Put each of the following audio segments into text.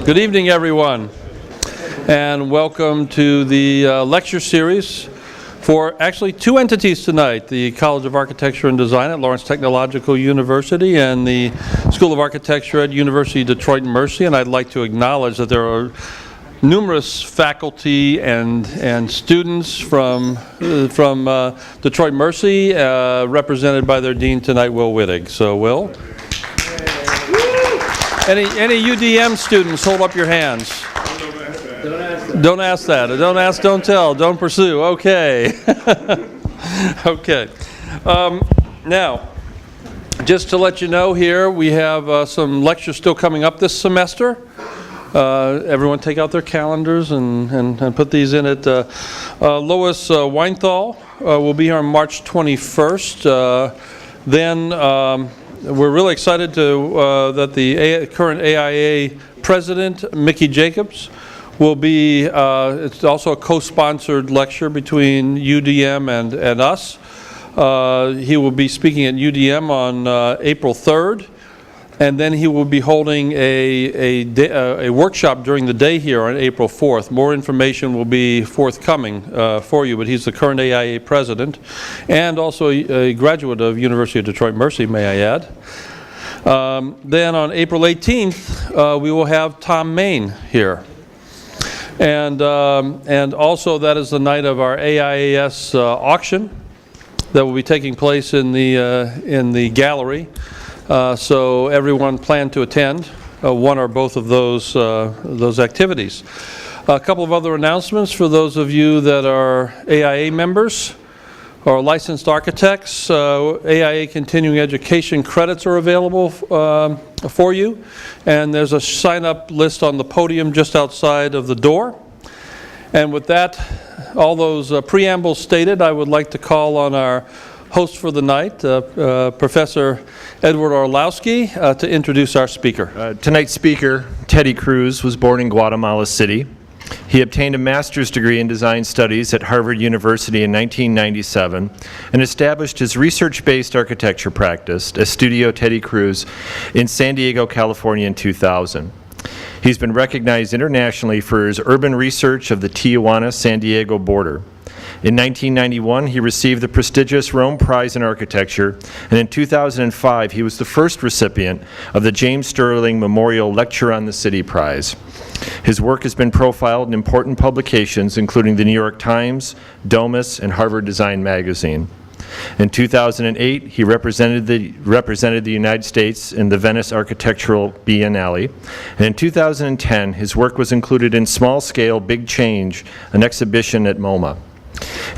Good evening, everyone, and welcome to the lecture series for actually two entities tonight, the College of Architecture and Design at Lawrence Technological University and the School of Architecture at University of Detroit Mercy. And I'd like to acknowledge that there are numerous faculty and students from Detroit Mercy, represented by their dean tonight, Will Wittig. So, Will? Any UDM students, hold up your hands. Don't ask that. Don't ask, don't tell, don't pursue. Okay. Okay. Now, just to let you know here, we have some lectures still coming up this semester. Everyone take out their calendars and put these in it. Lois Weinthal will be here on March 21st. Then we're really excited that the current AIA president, Mickey Jacobs, will be, it's also a co-sponsored lecture between UDM and us. He will be speaking at UDM on April 3rd. And then he will be holding a workshop during the day here on April 4th. More information will be forthcoming for you, but he's the current AIA president and also a graduate of University of Detroit Mercy, may I add. Then on April 18th, we will have Tom Main here. And also that is the night of our AIAS auction that will be taking place in the gallery. So everyone plan to attend one or both of those activities. A couple of other announcements for those of you that are AIA members or licensed architects. AIA continuing education credits are available for you, and there's a sign-up list on the podium just outside of the door. And with that, all those preambles stated, I would like to call on our host for the night, Professor Edward Orlowski, to introduce our speaker. Tonight's speaker, Teddy Cruz, was born in Guatemala City. He obtained a master's degree in design studies at Harvard University in 1997 and established his research-based architecture practice at Studio Teddy Cruz in San Diego, California in 2000. He's been recognized internationally for his urban research of the Tijuana-San Diego border. In 1991, he received the prestigious Rome Prize in Architecture, and in 2005, he was the first recipient of the James Sterling Memorial Lecture on the City Prize. His work has been profiled in important publications, including the New York Times, Domus, and Harvard Design Magazine. In 2008, he represented the United States in the Venice Architectural Biennale, and in 2010, his work was included in Small Scale Big Change, an exhibition at MoMA.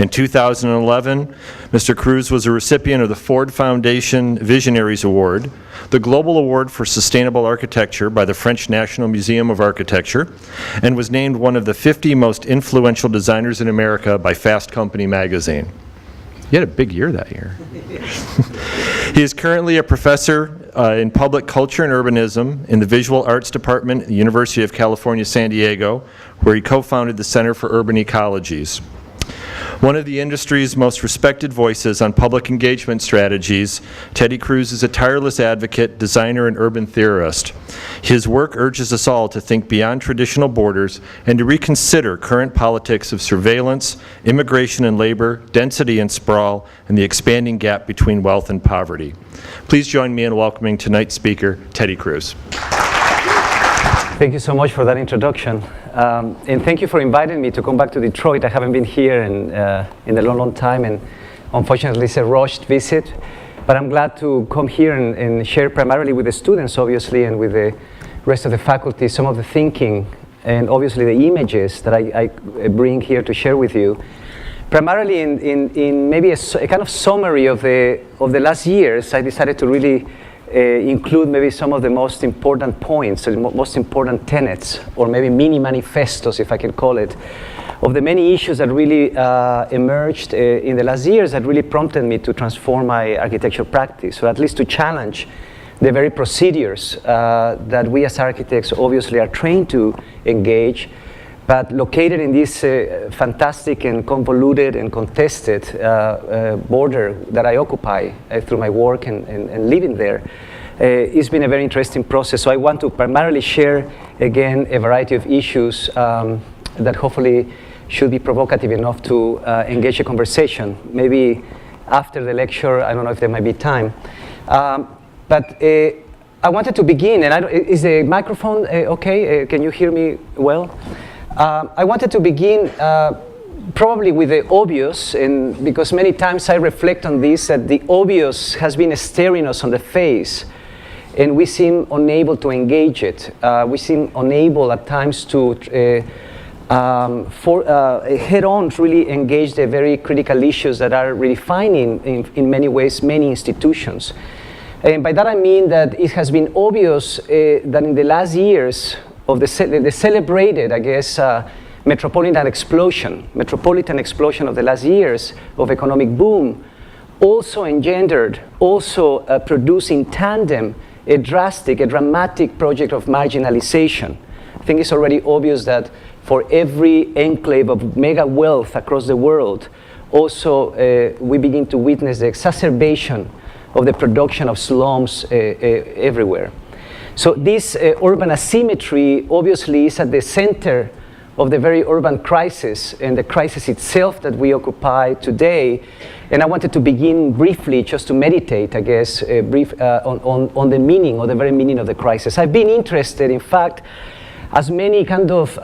In 2011, Mr. Cruz was a recipient of the Ford Foundation Visionaries Award, the Global Award for Sustainable Architecture by the French National Museum of Architecture, and was named one of the 50 most influential designers in America by Fast Company magazine. You had a big year that year. He is currently a professor in public culture and urbanism in the Visual Arts Department at the University of California, San Diego, where he co-founded the Center for Urban Ecologies. One of the industry's most respected voices on public engagement strategies, Teddy Cruz is a tireless advocate, designer, and urban theorist. His work urges us all to think beyond traditional borders and to reconsider current politics of surveillance, immigration and labor, density and sprawl, and the expanding gap between wealth and poverty. Please join me in welcoming tonight's speaker, Teddy Cruz. Thank you so much for that introduction. And thank you for inviting me to come back to Detroit. I haven't been here in a long, long time, and unfortunately it's a rushed visit. But I'm glad to come here and share primarily with the students, obviously, and with the rest of the faculty, some of the thinking and obviously the images that I bring here to share with you. Primarily in maybe a kind of summary of the last years, I decided to really include maybe some of the most important points, or most important tenets, or maybe mini manifestos, if I can call it, of the many issues that really emerged in the last years that really prompted me to transform my architecture practice, or at least to challenge the very procedures that we as architects obviously are trained to engage, but located in this fantastic and convoluted and contested border that I occupy through my work and living there. It's been a very interesting process. So I want to primarily share, again, a variety of issues that hopefully should be provocative enough to engage a conversation. Maybe after the lecture, I don't know if there might be time. But I wanted to begin, and is the microphone okay? Can you hear me well? I wanted to begin probably with the obvious, and because many times I reflect on this, that the obvious has been staring us on the face, and we seem unable to engage it. We seem unable at times to head-on really engage the very critical issues that are redefining, in many ways, many institutions. And by that I mean that it has been obvious that in the last years of the celebrated, I guess, metropolitan explosion of the last years of economic boom, also engendered, also produced in tandem a dramatic project of marginalization. I think it's already obvious that for every enclave of mega wealth across the world, also we begin to witness the exacerbation of the production of slums everywhere. So this urban asymmetry obviously is at the center of the very urban crisis and the crisis itself that we occupy today. And I wanted to begin briefly just to meditate, I guess, on the meaning, or the very meaning of the crisis. I've been interested, in fact, as many kind of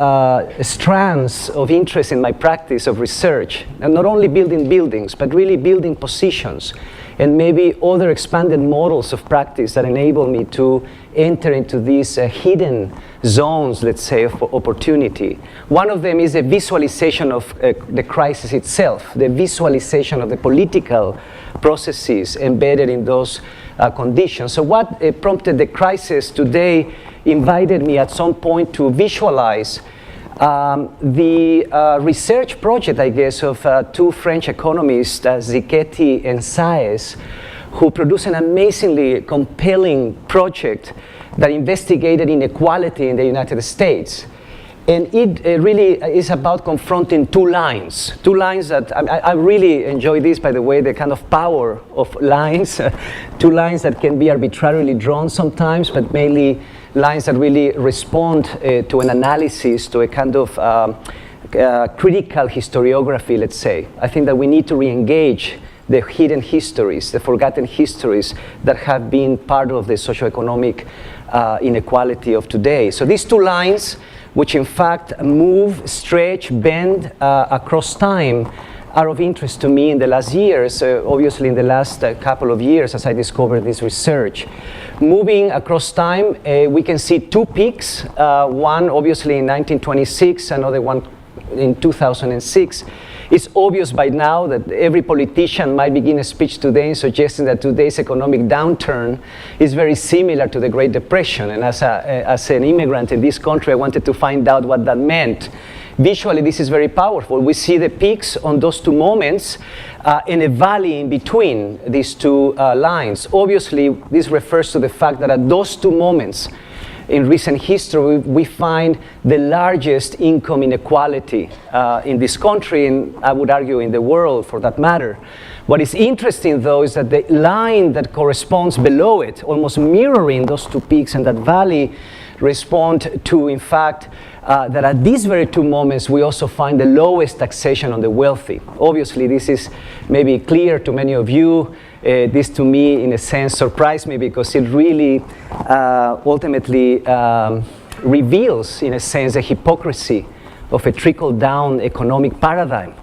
strands of interest in my practice of research, and not only building buildings, but really building positions, and maybe other expanded models of practice that enable me to enter into these hidden zones, let's say, of opportunity. One of them is a visualization of the crisis itself, the visualization of the political processes embedded in those conditions. So what prompted the crisis today invited me at some point to visualize the research project, I guess, of two French economists, Ziketti and Saez, who produced an amazingly compelling project that investigated inequality in the United States. And it really is about confronting two lines that, I really enjoy this, by the way, the kind of power of lines, two lines that can be arbitrarily drawn sometimes, but mainly lines that really respond to an analysis, to a kind of critical historiography, let's say. I think that we need to re-engage the hidden histories, the forgotten histories that have been part of the socioeconomic inequality of today. So these two lines, which in fact move, stretch, bend across time, are of interest to me in the last years, obviously in the last couple of years as I discovered this research. Moving across time, we can see two peaks, one obviously in 1926, another one in 2006. It's obvious by now that every politician might begin a speech today suggesting that today's economic downturn is very similar to the Great Depression. And as an immigrant in this country, I wanted to find out what that meant. Visually, this is very powerful. We see the peaks on those two moments and a valley in between these two lines. Obviously, this refers to the fact that at those two moments in recent history, we find the largest income inequality in this country, and I would argue in the world for that matter. What is interesting, though, is that the line that corresponds below it, almost mirroring those two peaks and that valley, respond to, in fact, that at these very two moments, we also find the lowest taxation on the wealthy. Obviously, this is maybe clear to many of you. This, to me, in a sense, surprised me because it really ultimately reveals, in a sense, the hypocrisy of a trickle-down economic paradigm.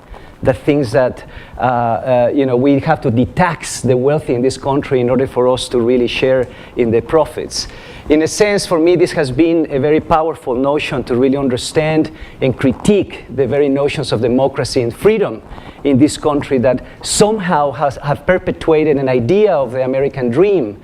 The things that, we have to de-tax the wealthy in this country in order for us to really share in the profits. In a sense, for me, this has been a very powerful notion to really understand and critique the very notions of democracy and freedom in this country that somehow have perpetuated an idea of the American dream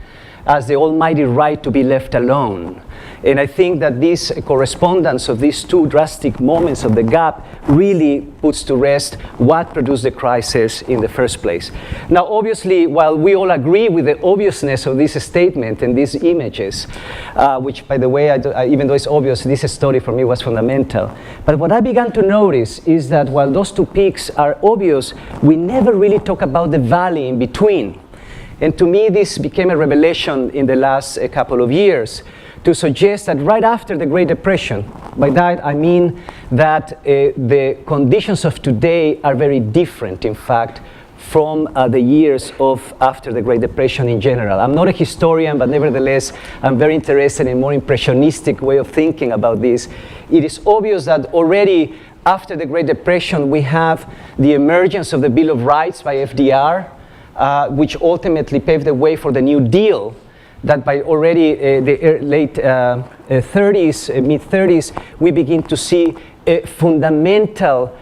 as the almighty right to be left alone. And I think that this correspondence of these two drastic moments of the gap really puts to rest what produced the crisis in the first place. Now, obviously, while we all agree with the obviousness of this statement and these images, which, by the way, even though it's obvious, this study for me was fundamental. But what I began to notice is that while those two peaks are obvious, we never really talk about the valley in between. And to me, this became a revelation in the last couple of years, to suggest that right after the Great Depression, by that I mean that the conditions of today are very different, in fact, from the years of after the Great Depression in general. I'm not a historian, but nevertheless, I'm very interested in a more impressionistic way of thinking about this. It is obvious that already after the Great Depression, we have the emergence of the Bill of Rights by FDR, which ultimately paved the way for the New Deal, that by already the late 30s, mid-30s, we begin to see a fundamental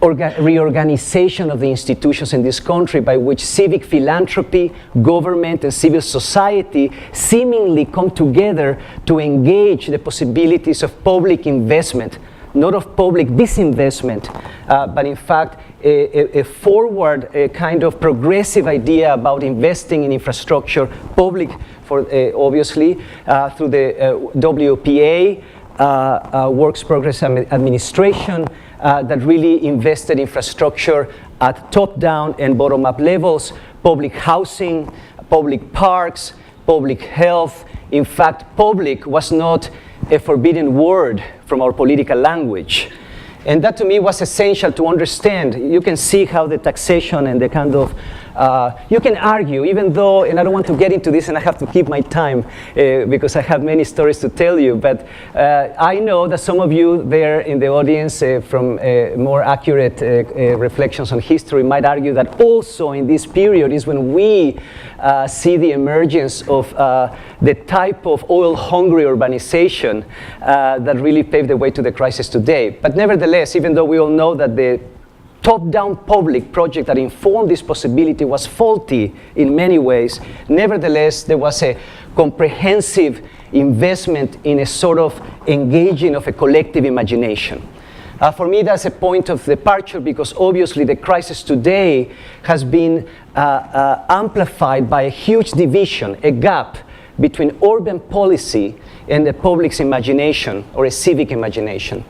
reorganization of the institutions in this country by which civic philanthropy, government, and civil society seemingly come together to engage the possibilities of public investment, not of public disinvestment, but in fact a forward, a kind of progressive idea about investing in infrastructure, public, for obviously, through the WPA, Works Progress Administration, that really invested infrastructure at top-down and bottom-up levels, public housing, public parks, public health. In fact, public was not a forbidden word from our political language. And that to me was essential to understand. You can see how the taxation and the kind of, you can argue, even though, and I don't want to get into this and I have to keep my time because I have many stories to tell you, but I know that some of you there in the audience from more accurate reflections on history might argue that also in this period is when we see the emergence of the type of oil-hungry urbanization that really paved the way to the crisis today. But nevertheless, even though we all know that the top-down public project that informed this possibility was faulty in many ways, nevertheless, there was a comprehensive investment in a sort of engaging of a collective imagination. For me, that's a point of departure because obviously the crisis today has been amplified by a huge division, a gap between urban policy and the public's imagination or a civic imagination.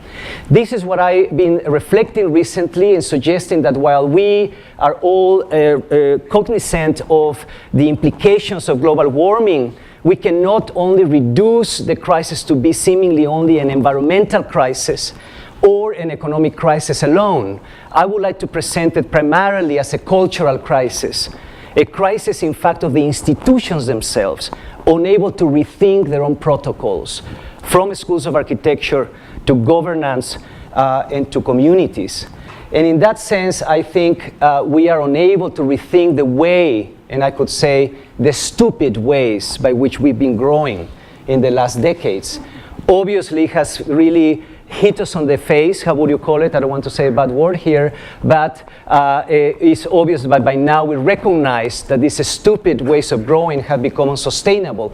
This is what I've been reflecting recently and suggesting that while we are all cognizant of the implications of global warming, we cannot only reduce the crisis to be seemingly only an environmental crisis or an economic crisis alone. I would like to present it primarily as a cultural crisis, a crisis, in fact, of the institutions themselves, unable to rethink their own protocols, from schools of architecture to governance and to communities. And in that sense, I think we are unable to rethink the way, and I could say the stupid ways by which we've been growing in the last decades. Obviously, has really hit us on the face. How would you call it? I don't want to say a bad word here, but it's obvious that by now we recognize that these stupid ways of growing have become unsustainable.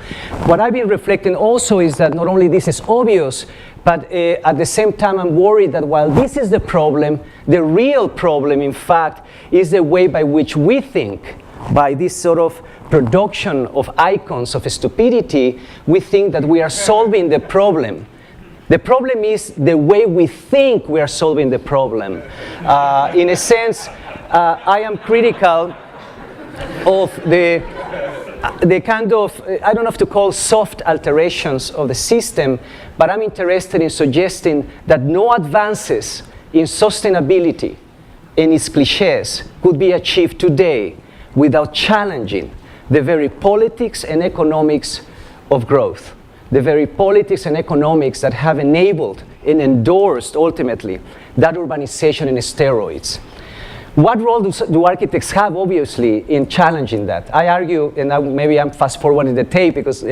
What I've been reflecting also is that not only this is obvious, but at the same time I'm worried that while this is the problem, the real problem, in fact, is the way by which we think. By this sort of production of icons of stupidity, we think that we are solving the problem. The problem is the way we think we are solving the problem. In a sense, I am critical of the kind of, I don't have to call soft alterations of the system, but I'm interested in suggesting that no advances in sustainability and its cliches could be achieved today without challenging the very politics and economics of growth. The very politics and economics that have enabled and endorsed, ultimately, that urbanization in steroids. What role do architects have, obviously, in challenging that? I argue, and maybe I'm fast-forwarding the tape because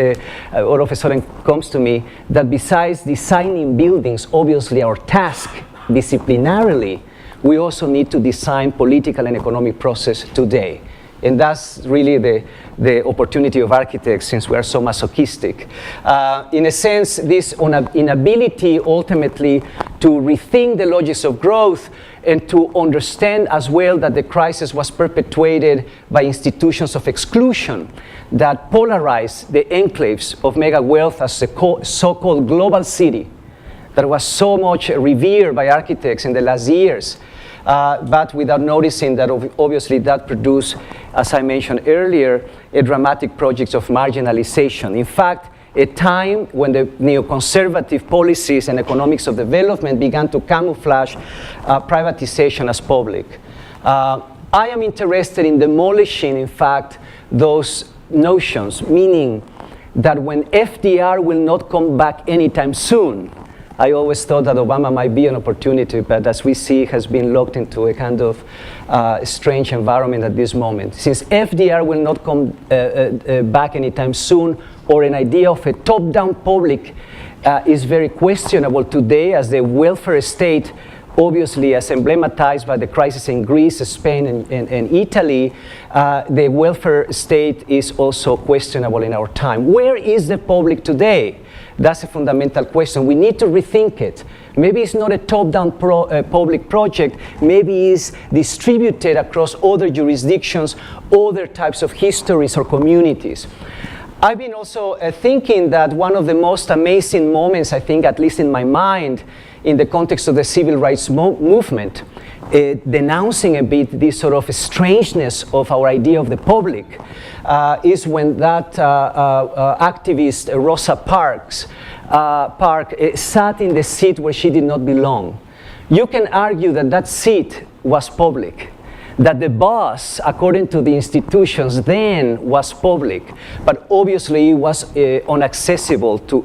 all of a sudden comes to me, that besides designing buildings, obviously our task, disciplinarily, we also need to design political and economic process today. And that's really the opportunity of architects, since we are so masochistic. In a sense, this inability ultimately to rethink the logics of growth and to understand as well that the crisis was perpetuated by institutions of exclusion that polarize the enclaves of mega wealth as a so-called global city that was so much revered by architects in the last years. but without noticing that obviously that produced, as I mentioned earlier, a dramatic project of marginalization. In fact, a time when the neoconservative policies and economics of development began to camouflage privatization as public. I am interested in demolishing, in fact, those notions, meaning that when FDR will not come back anytime soon. I always thought that Obama might be an opportunity, but as we see, has been locked into a kind of strange environment at this moment. Since FDR will not come back anytime soon, or an idea of a top-down public is very questionable today, as the welfare state, obviously as emblematized by the crisis in Greece, Spain, and Italy, the welfare state is also questionable in our time. Where is the public today? That's a fundamental question. We need to rethink it. Maybe it's not a top-down public project. Maybe it's distributed across other jurisdictions, other types of histories or communities. I've been also thinking that one of the most amazing moments, I think, at least in my mind, in the context of the civil rights movement, denouncing a bit this sort of strangeness of our idea of the public, is when that activist Rosa Parks sat in the seat where she did not belong. You can argue that that seat was public, that the bus, according to the institutions then, was public, but obviously it was inaccessible to,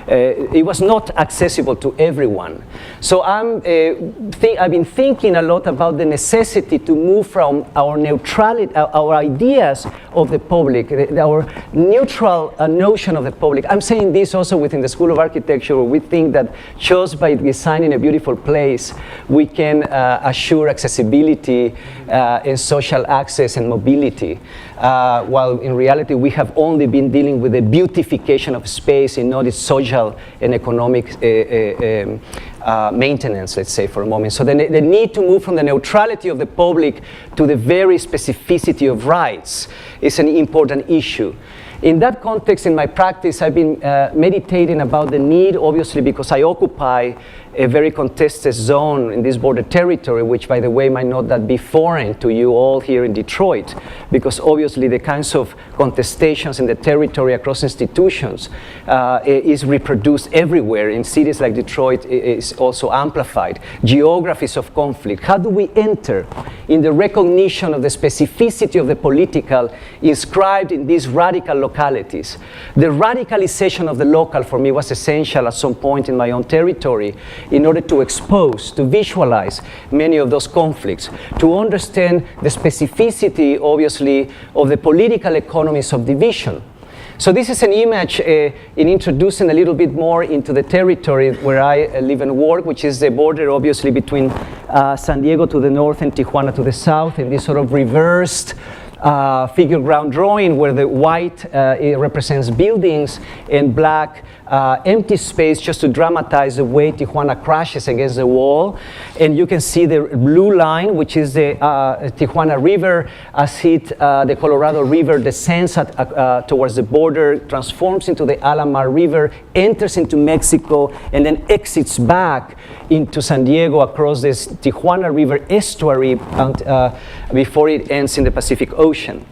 it was not accessible to everyone. So I've been thinking a lot about the necessity to move from our neutrality, our ideas of the public, our neutral notion of the public. I'm saying this also within the School of Architecture, where we think that just by designing a beautiful place, we can assure accessibility in social access and mobility, while in reality we have only been dealing with the beautification of space and not its social and economic maintenance, let's say, for a moment. So the need to move from the neutrality of the public to the very specificity of rights is an important issue. In that context, in my practice, I've been meditating about the need, obviously, because I occupy a very contested zone in this border territory, which, by the way, might not that be foreign to you all here in Detroit, because obviously the kinds of contestations in the territory across institutions is reproduced everywhere. In cities like Detroit, is also amplified. Geographies of conflict. How do we enter in the recognition of the specificity of the political inscribed in these radical localities? The radicalization of the local, for me, was essential at some point in my own territory, in order to expose, to visualize many of those conflicts, to understand the specificity, obviously, of the political economies of division. So this is an image in introducing a little bit more into the territory where I live and work, which is the border, obviously, between San Diego to the north and Tijuana to the south, in this sort of reversed figure ground drawing where the white it represents buildings and black empty space, just to dramatize the way Tijuana crashes against the wall. And you can see the blue line, which is the Tijuana River, as the Colorado River descends towards the border, transforms into the Alamar River, enters into Mexico, and then exits back into San Diego across this Tijuana River estuary before it ends in the Pacific Ocean.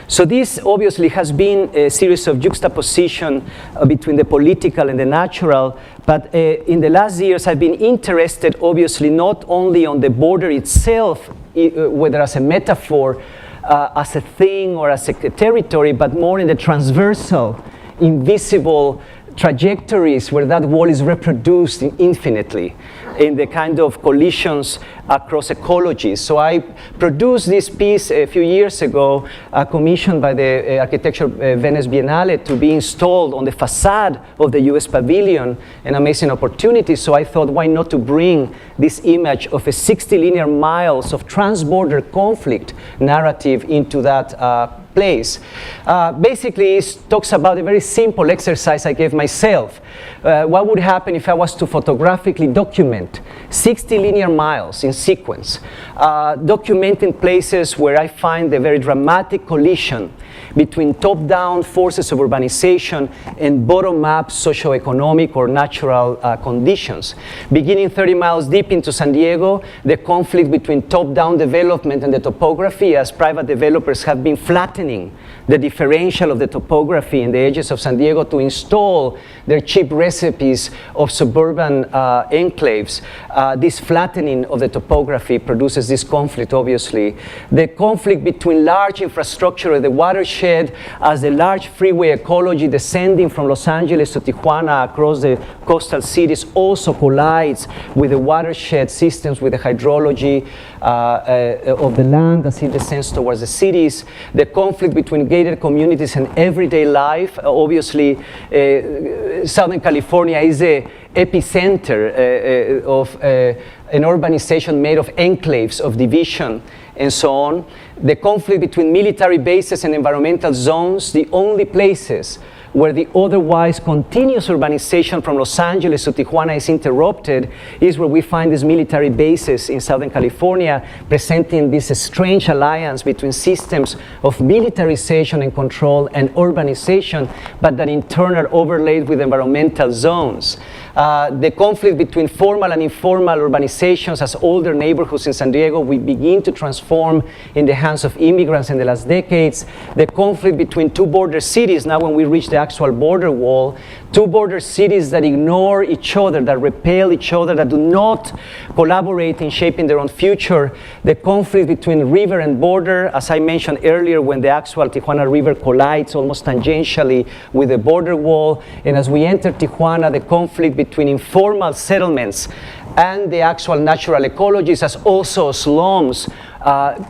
So this obviously has been a series of juxtaposition between the political and the natural, but in the last years I've been interested obviously not only on the border itself, whether as a metaphor, as a thing or as a territory, but more in the transversal, invisible trajectories where that wall is reproduced infinitely in the kind of collisions across ecologies. So I produced this piece a few years ago, commissioned by the Architecture Venice Biennale, to be installed on the facade of the US Pavilion, an amazing opportunity. So I thought, why not to bring this image of a 60 linear miles of transborder conflict narrative into that place. Basically, it talks about a very simple exercise I gave myself. What would happen if I was to photographically document 60 linear miles in sequence, documenting places where I find the very dramatic collision between top-down forces of urbanization and bottom-up socioeconomic or natural conditions. Beginning 30 miles deep into San Diego, the conflict between top-down development and the topography, as private developers have been flattening the differential of the topography in the edges of San Diego to install their cheap recipes of suburban enclaves. This flattening of the topography produces this conflict, obviously. The conflict between large infrastructure and the watershed as the large freeway ecology descending from Los Angeles to Tijuana across the coastal cities also collides with the watershed systems, with the hydrology of the land as it descends towards the cities. The conflict between gated communities and everyday life. Obviously, Southern California is the epicenter of an urbanization made of enclaves, of division, and so on. The conflict between military bases and environmental zones, the only places where the otherwise continuous urbanization from Los Angeles to Tijuana is interrupted, is where we find these military bases in Southern California, presenting this strange alliance between systems of militarization and control and urbanization, but that in turn are overlaid with environmental zones. The conflict between formal and informal urbanizations as older neighborhoods in San Diego we begin to transform in the hands of immigrants in the last decades. The conflict between two border cities, now when we reach the actual border wall, two border cities that ignore each other, that repel each other, that do not collaborate in shaping their own future. The conflict between river and border, as I mentioned earlier, when the actual Tijuana River collides almost tangentially with the border wall. And as we enter Tijuana, the conflict between informal settlements and the actual natural ecologies as also slums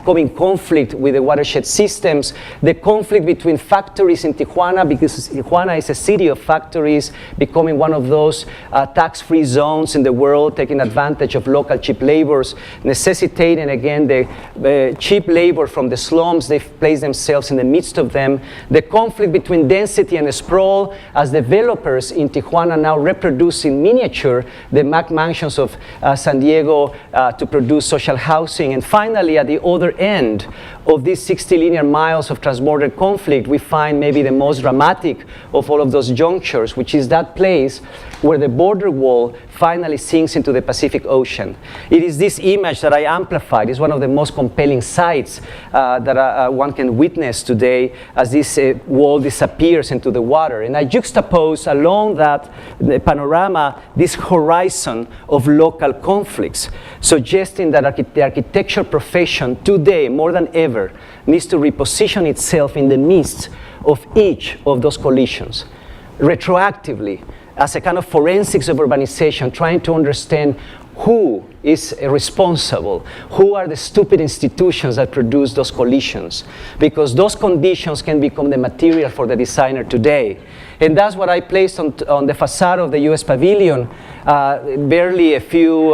come in conflict with the watershed systems. The conflict between factories in Tijuana, because Tijuana is a city of factories, becoming one of those tax-free zones in the world, taking advantage of local cheap labors, necessitating again the cheap labor from the slums. They've placed themselves in the midst of them. The conflict between density and sprawl, as developers in Tijuana now reproduce in miniature the mansions of San Diego to produce social housing. And finally, at the other end of these 60 linear miles of transborder conflict, we find maybe the most dramatic of all of those junctures, which is that place where the border wall finally sinks into the Pacific Ocean. It is this image that I amplified. It's one of the most compelling sights that one can witness today as this wall disappears into the water. And I juxtapose along that panorama this horizon of local conflicts, suggesting that the architecture profession today, more than ever, needs to reposition itself in the midst of each of those collisions, retroactively, as a kind of forensics of urbanization, trying to understand who is responsible, who are the stupid institutions that produce those collisions, because those conditions can become the material for the designer today. And that's what I placed on the facade of the US Pavilion barely a few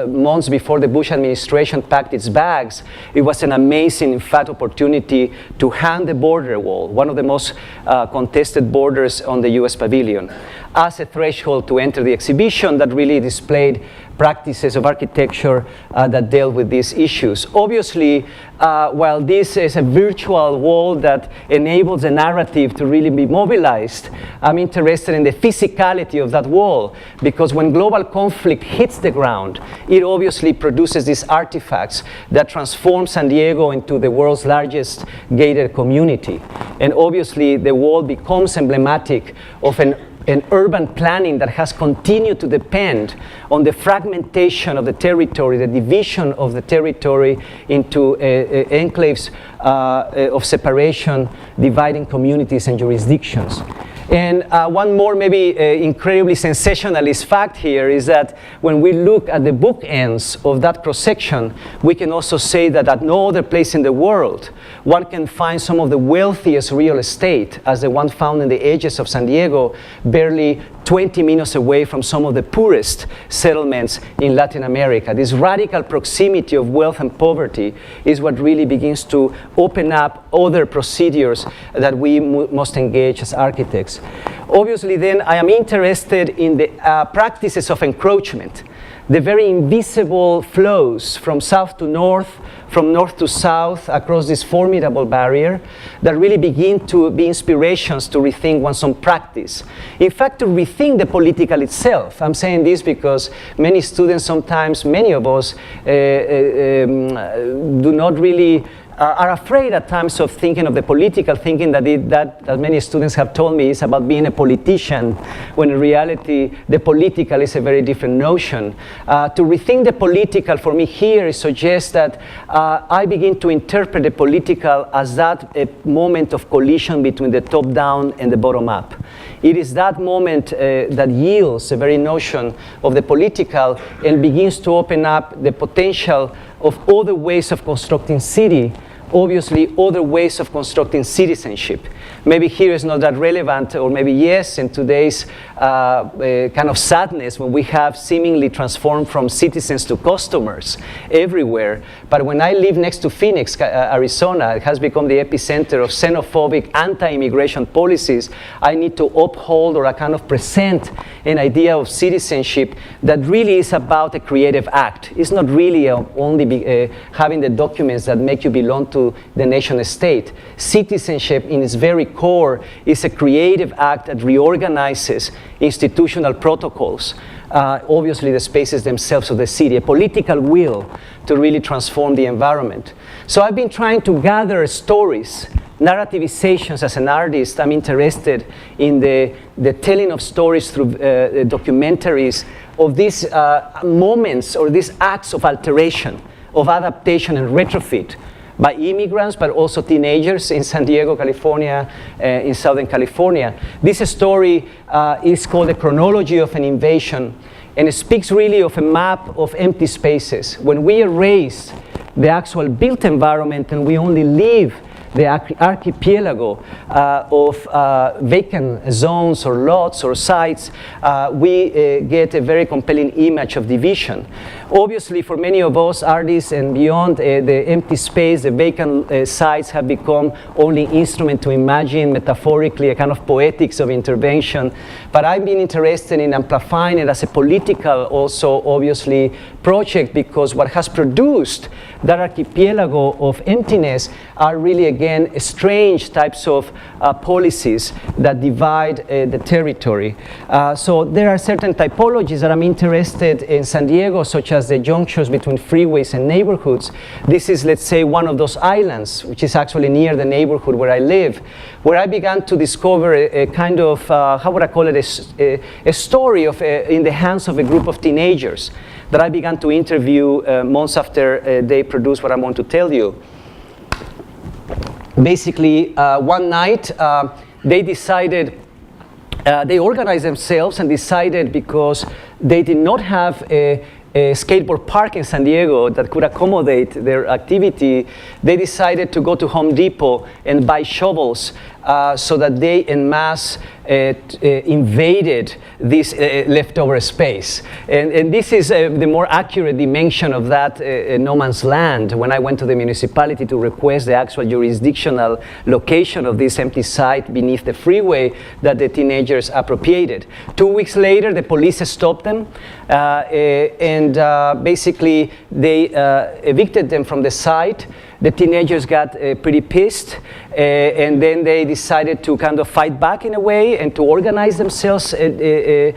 months before the Bush administration packed its bags. It was an amazing, in fact, opportunity to hang the border wall, one of the most contested borders on the US Pavilion, as a threshold to enter the exhibition that really displayed practices of architecture that dealt with these issues. Obviously, while this is a virtual wall that enables a narrative to really be mobilized, I'm interested in the physicality of that wall, because when global conflict hits the ground, it obviously produces these artifacts that transform San Diego into the world's largest gated community. And obviously, the wall becomes emblematic of an urban planning that has continued to depend on the fragmentation of the territory, the division of the territory into enclaves of separation, dividing communities and jurisdictions. And one more maybe incredibly sensationalist fact here is that when we look at the bookends of that cross-section, we can also say that at no other place in the world one can find some of the wealthiest real estate as the one found in the edges of San Diego, barely 20 minutes away from some of the poorest settlements in Latin America. This radical proximity of wealth and poverty is what really begins to open up other procedures that we must engage as architects. Obviously, then, I am interested in the practices of encroachment, the very invisible flows from south to north, from north to south, across this formidable barrier that really begin to be inspirations to rethink one's own practice. In fact, to rethink the political itself. I'm saying this because many students sometimes, many of us, do not really are afraid at times of thinking of the political, thinking that that many students have told me is about being a politician, when in reality the political is a very different notion. To rethink the political for me here suggests that I begin to interpret the political as that moment of collision between the top-down and the bottom-up. It is that moment that yields the very notion of the political and begins to open up the potential of other ways of constructing city, obviously other ways of constructing citizenship. Maybe here is not that relevant, or maybe yes, in today's kind of sadness when we have seemingly transformed from citizens to customers everywhere. But when I live next to Phoenix, Arizona, it has become the epicenter of xenophobic anti-immigration policies. I need to uphold or kind of present an idea of citizenship that really is about a creative act. It's not really only having the documents that make you belong to the nation state. Citizenship in its very core is a creative act that reorganizes institutional protocols, obviously the spaces themselves of the city, a political will to really transform the environment. So I've been trying to gather stories, narrativizations. As an artist, I'm interested in the telling of stories through documentaries of these moments or these acts of alteration, of adaptation and retrofit by immigrants, but also teenagers in San Diego, California, in Southern California. This story is called The Chronology of an Invasion, and it speaks really of a map of empty spaces. When we erase the actual built environment and we only leave the archipelago of vacant zones or lots or sites, we get a very compelling image of division. Obviously, for many of us artists and beyond, the empty space, the vacant sites have become only instrument to imagine metaphorically a kind of poetics of intervention. But I've been interested in amplifying it as a political also, obviously, project, because what has produced that archipelago of emptiness are really, again, strange types of policies that divide the territory. So there are certain typologies that I'm interested in San Diego, such as the junctures between freeways and neighborhoods. This is, let's say, one of those islands, which is actually near the neighborhood where I live, where I began to discover a kind of, how would I call it, a story of in the hands of a group of teenagers that I began to interview months after they produced what I'm going to tell you. Basically, one night, they decided, they organized themselves and decided, because they did not have a skateboard park in San Diego that could accommodate their activity, they decided to go to Home Depot and buy shovels so that they en masse invaded this leftover space. And this is the more accurate dimension of that no man's land. When I went to the municipality to request the actual jurisdictional location of this empty site beneath the freeway that the teenagers appropriated. 2 weeks later, the police stopped them and basically they evicted them from the site. The teenagers got pretty pissed, and then they decided to kind of fight back in a way and to organize themselves even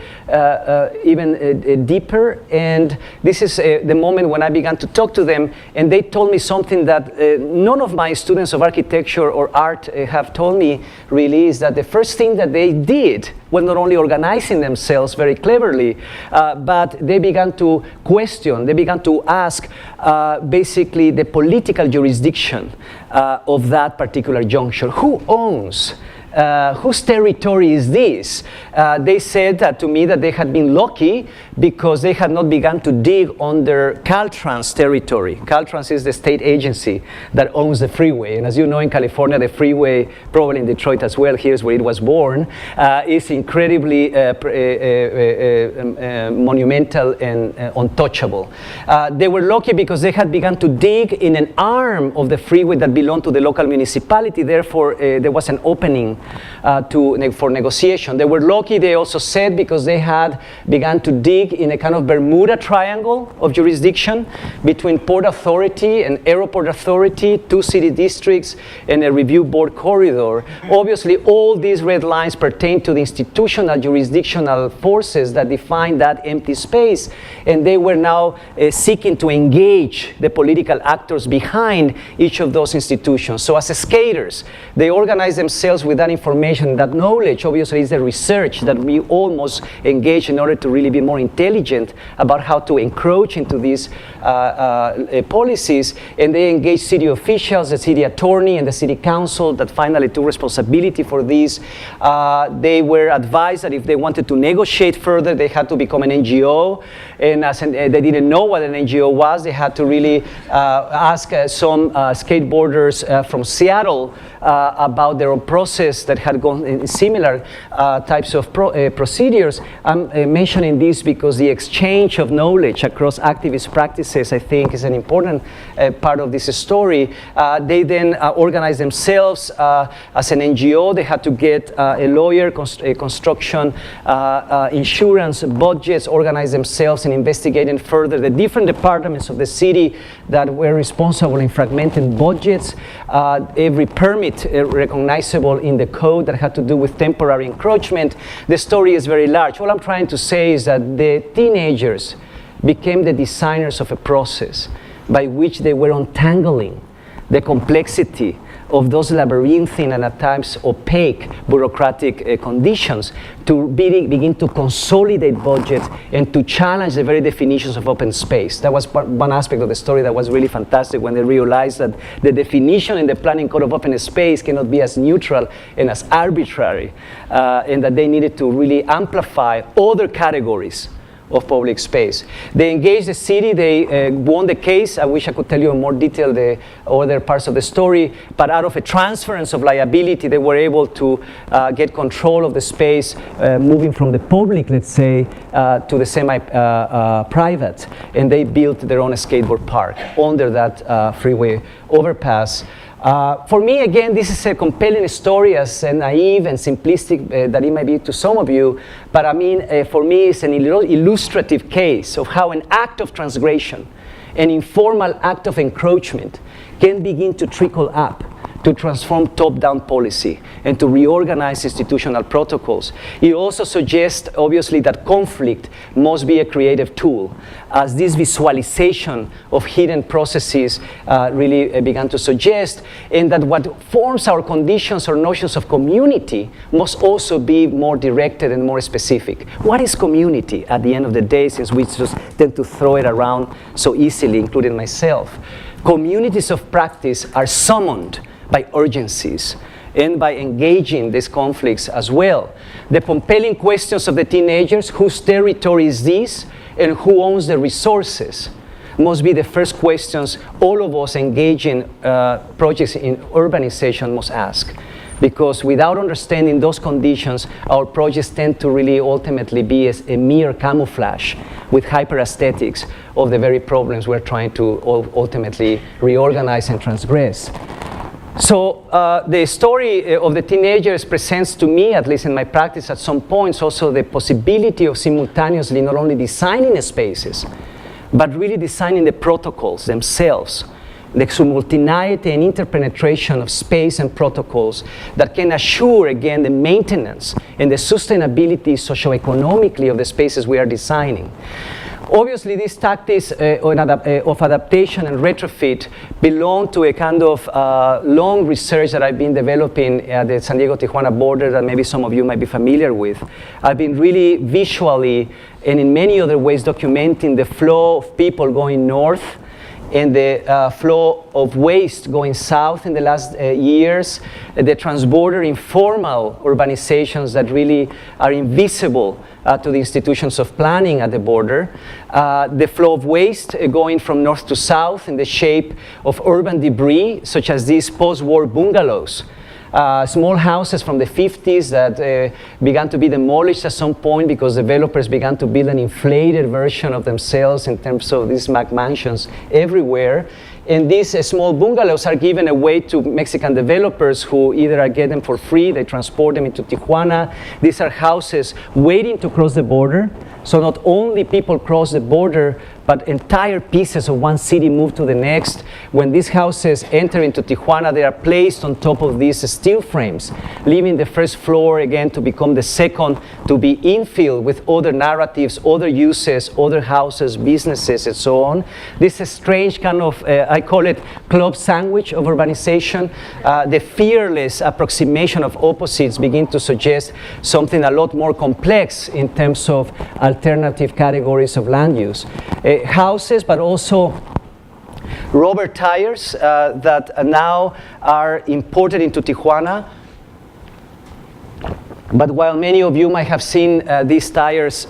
deeper. And this is the moment when I began to talk to them, and they told me something that none of my students of architecture or art have told me really, is that the first thing that they did was not only organizing themselves very cleverly, but they began to question, they began to ask basically the political jurisdiction of that particular juncture. Who owns whose territory is this? They said to me that they had been lucky because they had not begun to dig under Caltrans territory. Caltrans is the state agency that owns the freeway. And as you know, in California, the freeway, probably in Detroit as well, here's where it was born, is incredibly monumental and untouchable. They were lucky because they had begun to dig in an arm of the freeway that belonged to the local municipality. Therefore, there was an opening for negotiation. They were lucky, they also said, because they had begun to dig in a kind of Bermuda Triangle of jurisdiction between Port Authority and Airport Authority, 2 city districts, and a review board corridor. Obviously, all these red lines pertain to the institutional jurisdictional forces that define that empty space, and they were now seeking to engage the political actors behind each of those institutions. So as skaters, they organize themselves with that information. That knowledge, obviously, is the research that we almost engage in order to really be more intelligent about how to encroach into these policies. And they engage city officials, the city attorney, and the city council that finally took responsibility for this. They were advised that if they wanted to negotiate further, they had to become an NGO. And as they didn't know what an NGO was, they had to really ask some skateboarders from Seattle about their own process that had gone in similar types of procedures. I'm mentioning this because the exchange of knowledge across activist practices, I think, is an important part of this story. They then organized themselves as an NGO. They had to get a lawyer, construction, insurance, budgets, organize themselves in investigating further the different departments of the city that were responsible in fragmenting budgets, every permit recognizable in the code that had to do with temporary encroachment. The story is very large. All I'm trying to say is that the teenagers became the designers of a process by which they were untangling the complexity of those labyrinthine and at times opaque bureaucratic conditions to begin to consolidate budgets and to challenge the very definitions of open space. That was one aspect of the story that was really fantastic when they realized that the definition in the planning code of open space cannot be as neutral and as arbitrary, and that they needed to really amplify other categories of public space. They engaged the city, they won the case. I wish I could tell you in more detail the other parts of the story, but out of a transference of liability, they were able to get control of the space, moving from the public, let's say, to the semi-private, and they built their own skateboard park under that freeway overpass. For me, again, this is a compelling story, as naive and simplistic that it might be to some of you, but I mean, for me, it's an illustrative case of how an act of transgression, an informal act of encroachment, can begin to trickle up to transform top-down policy and to reorganize institutional protocols. It also suggests, obviously, that conflict must be a creative tool, as this visualization of hidden processes really began to suggest, and that what forms our conditions or notions of community must also be more directed and more specific. What is community at the end of the day, since we just tend to throw it around so easily, including myself? Communities of practice are summoned by urgencies and by engaging these conflicts as well. The compelling questions of the teenagers, whose territory is this and who owns the resources, must be the first questions all of us engaging projects in urbanization must ask. Because without understanding those conditions, our projects tend to really ultimately be a mere camouflage with hyper-aesthetics of the very problems we're trying to ultimately reorganize and transgress. So the story of the teenagers presents to me, at least in my practice at some points, also the possibility of simultaneously not only designing spaces, but really designing the protocols themselves, the simultaneity and interpenetration of space and protocols that can assure, again, the maintenance and the sustainability socioeconomically of the spaces we are designing. Obviously, these tactics of adaptation and retrofit belong to a kind of long research that I've been developing at the San Diego-Tijuana border that maybe some of you might be familiar with. I've been really visually and in many other ways documenting the flow of people going north and the flow of waste going south in the last years, the transborder informal urbanizations that really are invisible to the institutions of planning at the border, the flow of waste going from north to south in the shape of urban debris, such as these post-war bungalows. Small houses from the 50s that began to be demolished at some point because developers began to build an inflated version of themselves in terms of these mansions everywhere. And these small bungalows are given away to Mexican developers who either get them for free, they transport them into Tijuana. These are houses waiting to cross the border. So not only people cross the border, but entire pieces of one city move to the next. When these houses enter into Tijuana, they are placed on top of these steel frames, leaving the first floor again to become the second, to be infilled with other narratives, other uses, other houses, businesses, and so on. This is a strange kind of, I call it club sandwich of urbanization. The fearless approximation of opposites begin to suggest something a lot more complex in terms of alternative categories of land use. Houses, but also rubber tires that now are imported into Tijuana. But while many of you might have seen these tires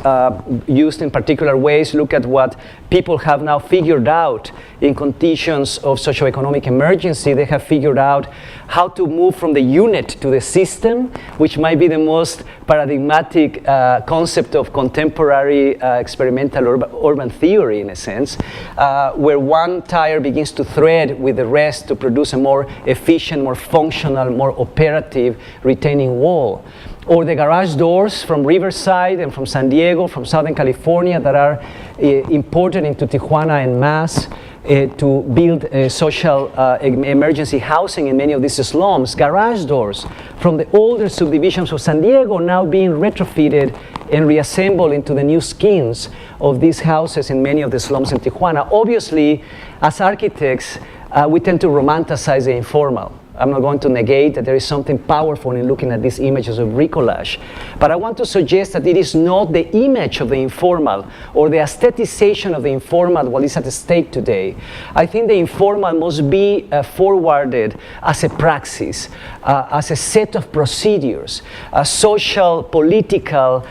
used in particular ways, look at what people have now figured out in conditions of socioeconomic emergency. They have figured out how to move from the unit to the system, which might be the most paradigmatic concept of contemporary experimental urban theory, in a sense, where one tire begins to thread with the rest to produce a more efficient, more functional, more operative retaining wall. Or the garage doors from Riverside and from San Diego, from Southern California, that are imported into Tijuana en masse to build social emergency housing in many of these slums. Garage doors from the older subdivisions of San Diego now being retrofitted and reassembled into the new skins of these houses in many of the slums in Tijuana. Obviously, as architects, we tend to romanticize the informal. I'm not going to negate that there is something powerful in looking at these images of bricolage. But I want to suggest that it is not the image of the informal or the aestheticization of the informal what is at stake today. I think the informal must be forwarded as a praxis, as a set of procedures, social, political,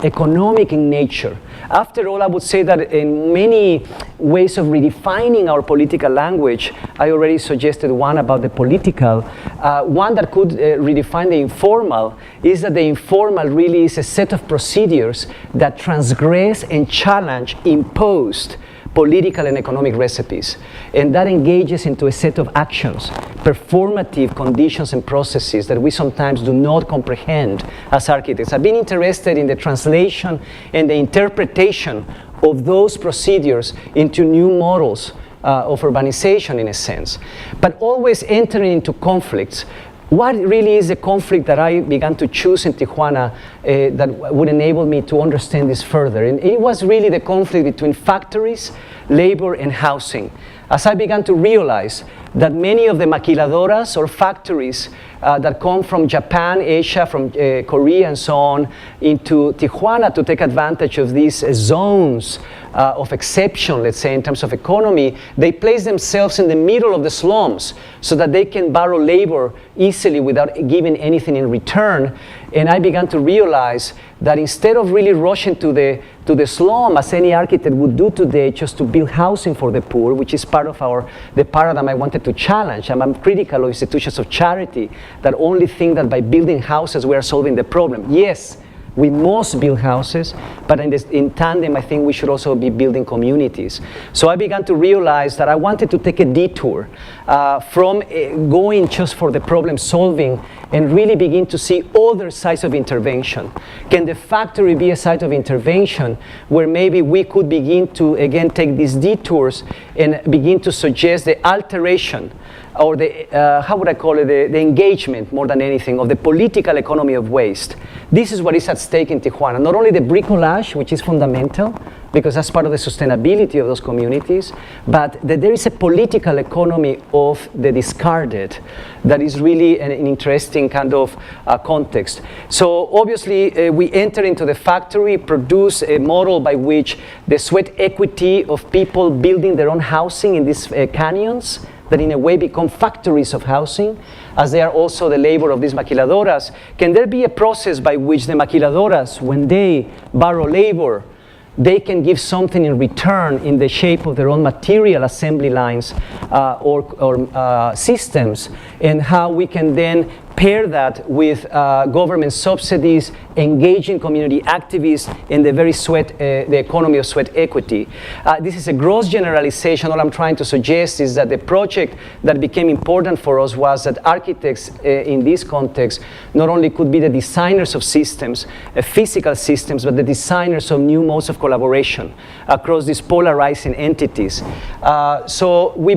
economic in nature. After all, I would say that in many ways of redefining our political language, I already suggested one about the political. One that could redefine the informal is that the informal really is a set of procedures that transgress and challenge imposed political and economic recipes. And that engages into a set of actions, performative conditions and processes that we sometimes do not comprehend as architects. I've been interested in the translation and the interpretation of those procedures into new models of urbanization, in a sense, but always entering into conflicts. What really is the conflict that I began to choose in Tijuana that would enable me to understand this further? And it was really the conflict between factories, labor, and housing. As I began to realize that many of the maquiladoras or factories that come from Japan, Asia, from Korea and so on into Tijuana to take advantage of these zones of exception, let's say, in terms of economy, they place themselves in the middle of the slums so that they can borrow labor easily without giving anything in return. And I began to realize that instead of really rushing to the slum, as any architect would do today, just to build housing for the poor, which is part of the paradigm I wanted to challenge. I'm critical of institutions of charity that only think that by building houses we are solving the problem. Yes, we must build houses, but in tandem, I think we should also be building communities. So I began to realize that I wanted to take a detour from going just for the problem solving and really begin to see other sides of intervention. Can the factory be a site of intervention where maybe we could begin to, again, take these detours and begin to suggest the alteration or the, how would I call it, the engagement more than anything of the political economy of waste. This is what is at stake in Tijuana. Not only the bricolage, which is fundamental, because that's part of the sustainability of those communities, but that there is a political economy of the discarded that is really an interesting kind of context. So obviously we enter into the factory, produce a model by which the sweat equity of people building their own housing in these canyons that in a way become factories of housing, as they are also the labor of these maquiladoras. Can there be a process by which the maquiladoras, when they borrow labor, they can give something in return in the shape of their own material assembly lines or systems, and how we can then pair that with government subsidies, engaging community activists in the very the economy of sweat equity. This is a gross generalization. All I'm trying to suggest is that the project that became important for us was that architects in this context not only could be the designers of systems, physical systems, but the designers of new modes of collaboration across these polarizing entities. So we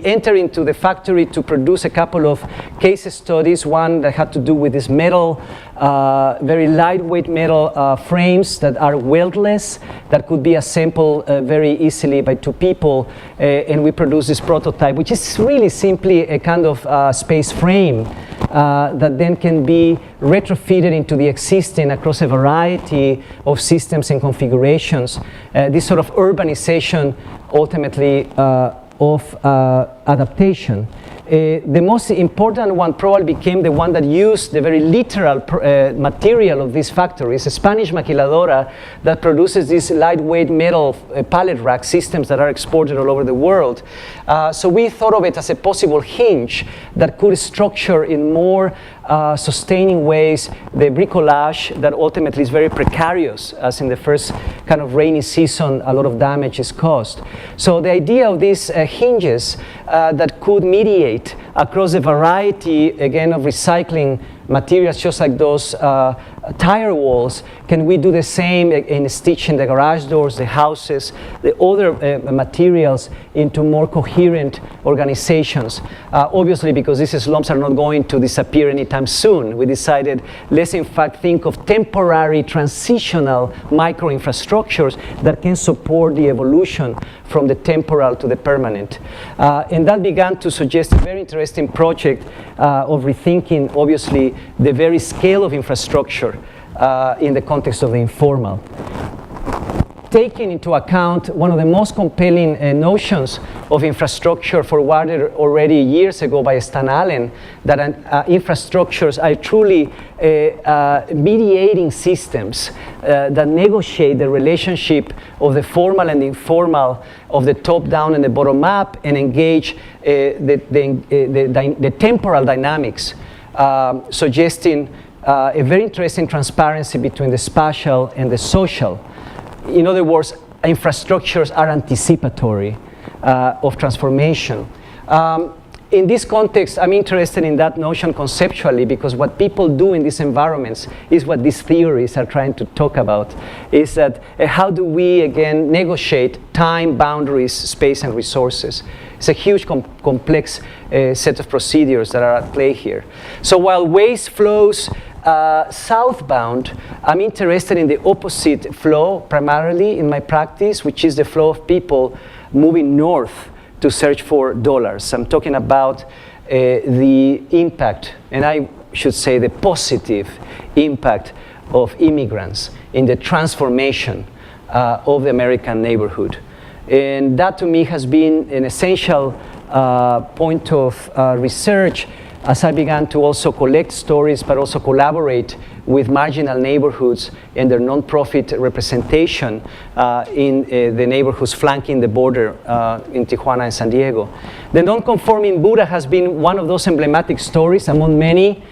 entered into the factory to produce a couple of case studies, one that had to do with this metal, very lightweight metal frames that are weltless, that could be assembled very easily by two people, and we produced this prototype, which is really simply a kind of space frame that then can be retrofitted into the existing across a variety of systems and configurations. This sort of urbanization, ultimately, of adaptation. The most important one probably became the one that used the very literal material of this factory. It's a Spanish maquiladora that produces these lightweight metal pallet rack systems that are exported all over the world. So we thought of it as a possible hinge that could structure in more sustaining ways the bricolage that ultimately is very precarious, as in the first kind of rainy season a lot of damage is caused. So the idea of these hinges that could mediate across a variety, again, of recycling materials, just like those tire walls. Can we do the same in stitching the garage doors, the houses, the other materials into more coherent organizations? Obviously, because these slums are not going to disappear anytime soon, we decided let's in fact think of temporary transitional micro-infrastructures that can support the evolution from the temporal to the permanent. And that began to suggest a very interesting project of rethinking, obviously, the very scale of infrastructure in the context of the informal. Taking into account one of the most compelling notions of infrastructure forwarded already years ago by Stan Allen, that infrastructures are truly mediating systems that negotiate the relationship of the formal and the informal, of the top-down and the bottom-up, and engage the temporal dynamics, suggesting a very interesting transparency between the spatial and the social. In other words, infrastructures are anticipatory of transformation. In this context, I'm interested in that notion conceptually, because what people do in these environments is what these theories are trying to talk about, is that how do we, again, negotiate time, boundaries, space, and resources. It's a huge, complex set of procedures that are at play here. So while waste flows southbound, I'm interested in the opposite flow primarily in my practice, which is the flow of people moving north to search for dollars. I'm talking about the impact, and I should say the positive impact of immigrants in the transformation of the American neighborhood. And that to me has been an essential point of research as I began to also collect stories, but also collaborate with marginal neighborhoods and their nonprofit representation in the neighborhoods flanking the border in Tijuana and San Diego. The non-conforming Buddha has been one of those emblematic stories among many,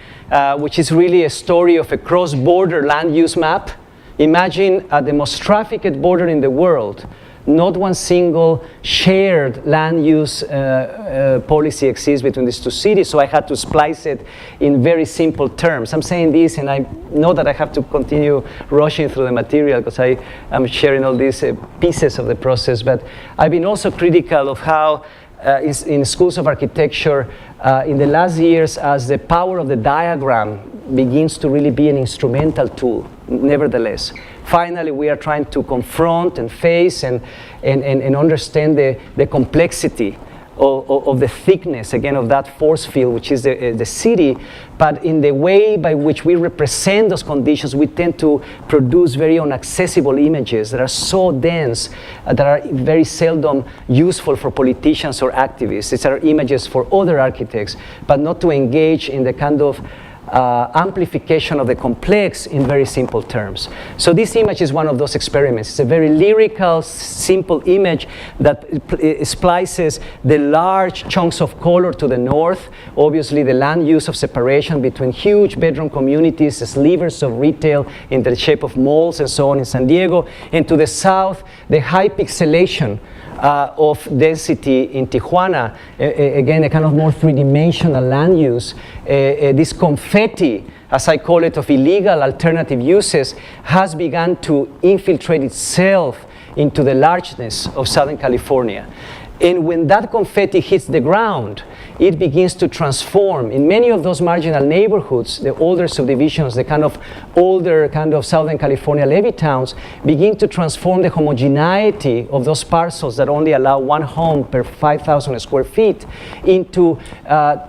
which is really a story of a cross-border land use map. Imagine the most trafficked border in the world, not one single shared land use policy exists between these two cities, so I had to splice it in very simple terms. I'm saying this, and I know that I have to continue rushing through the material because I'm sharing all these pieces of the process, but I've been also critical of how in schools of architecture in the last years as the power of the diagram begins to really be an instrumental tool, nevertheless. Finally, we are trying to confront and face and understand the complexity of the thickness, again, of that force field, which is the city. But in the way by which we represent those conditions, we tend to produce very inaccessible images that are so dense that are very seldom useful for politicians or activists. These are images for other architects, but not to engage in the kind of amplification of the complex in very simple terms. So this image is one of those experiments. It's a very lyrical, simple image that splices the large chunks of color to the north, obviously the land use of separation between huge bedroom communities, slivers of retail in the shape of malls and so on in San Diego, and to the south, the high pixelation of density in Tijuana, again, a kind of more three-dimensional land use. This confetti, as I call it, of illegal alternative uses has begun to infiltrate itself into the largeness of Southern California. And when that confetti hits the ground, it begins to transform. In many of those marginal neighborhoods, the older subdivisions, the kind of older kind of Southern California levee towns, begin to transform the homogeneity of those parcels that only allow one home per 5,000 square feet into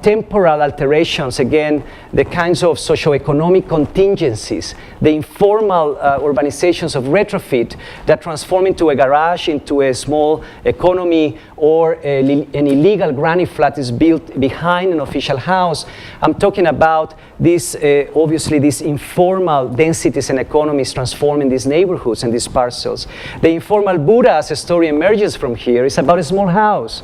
temporal alterations, again, the kinds of socioeconomic contingencies, the informal urbanizations of retrofit that transform into a garage, into a small economy, or an illegal granny flat is built behind an official house. I'm talking about this, obviously, these informal densities and economies transforming these neighborhoods and these parcels. The informal Buddha, as a story emerges from here, is about a small house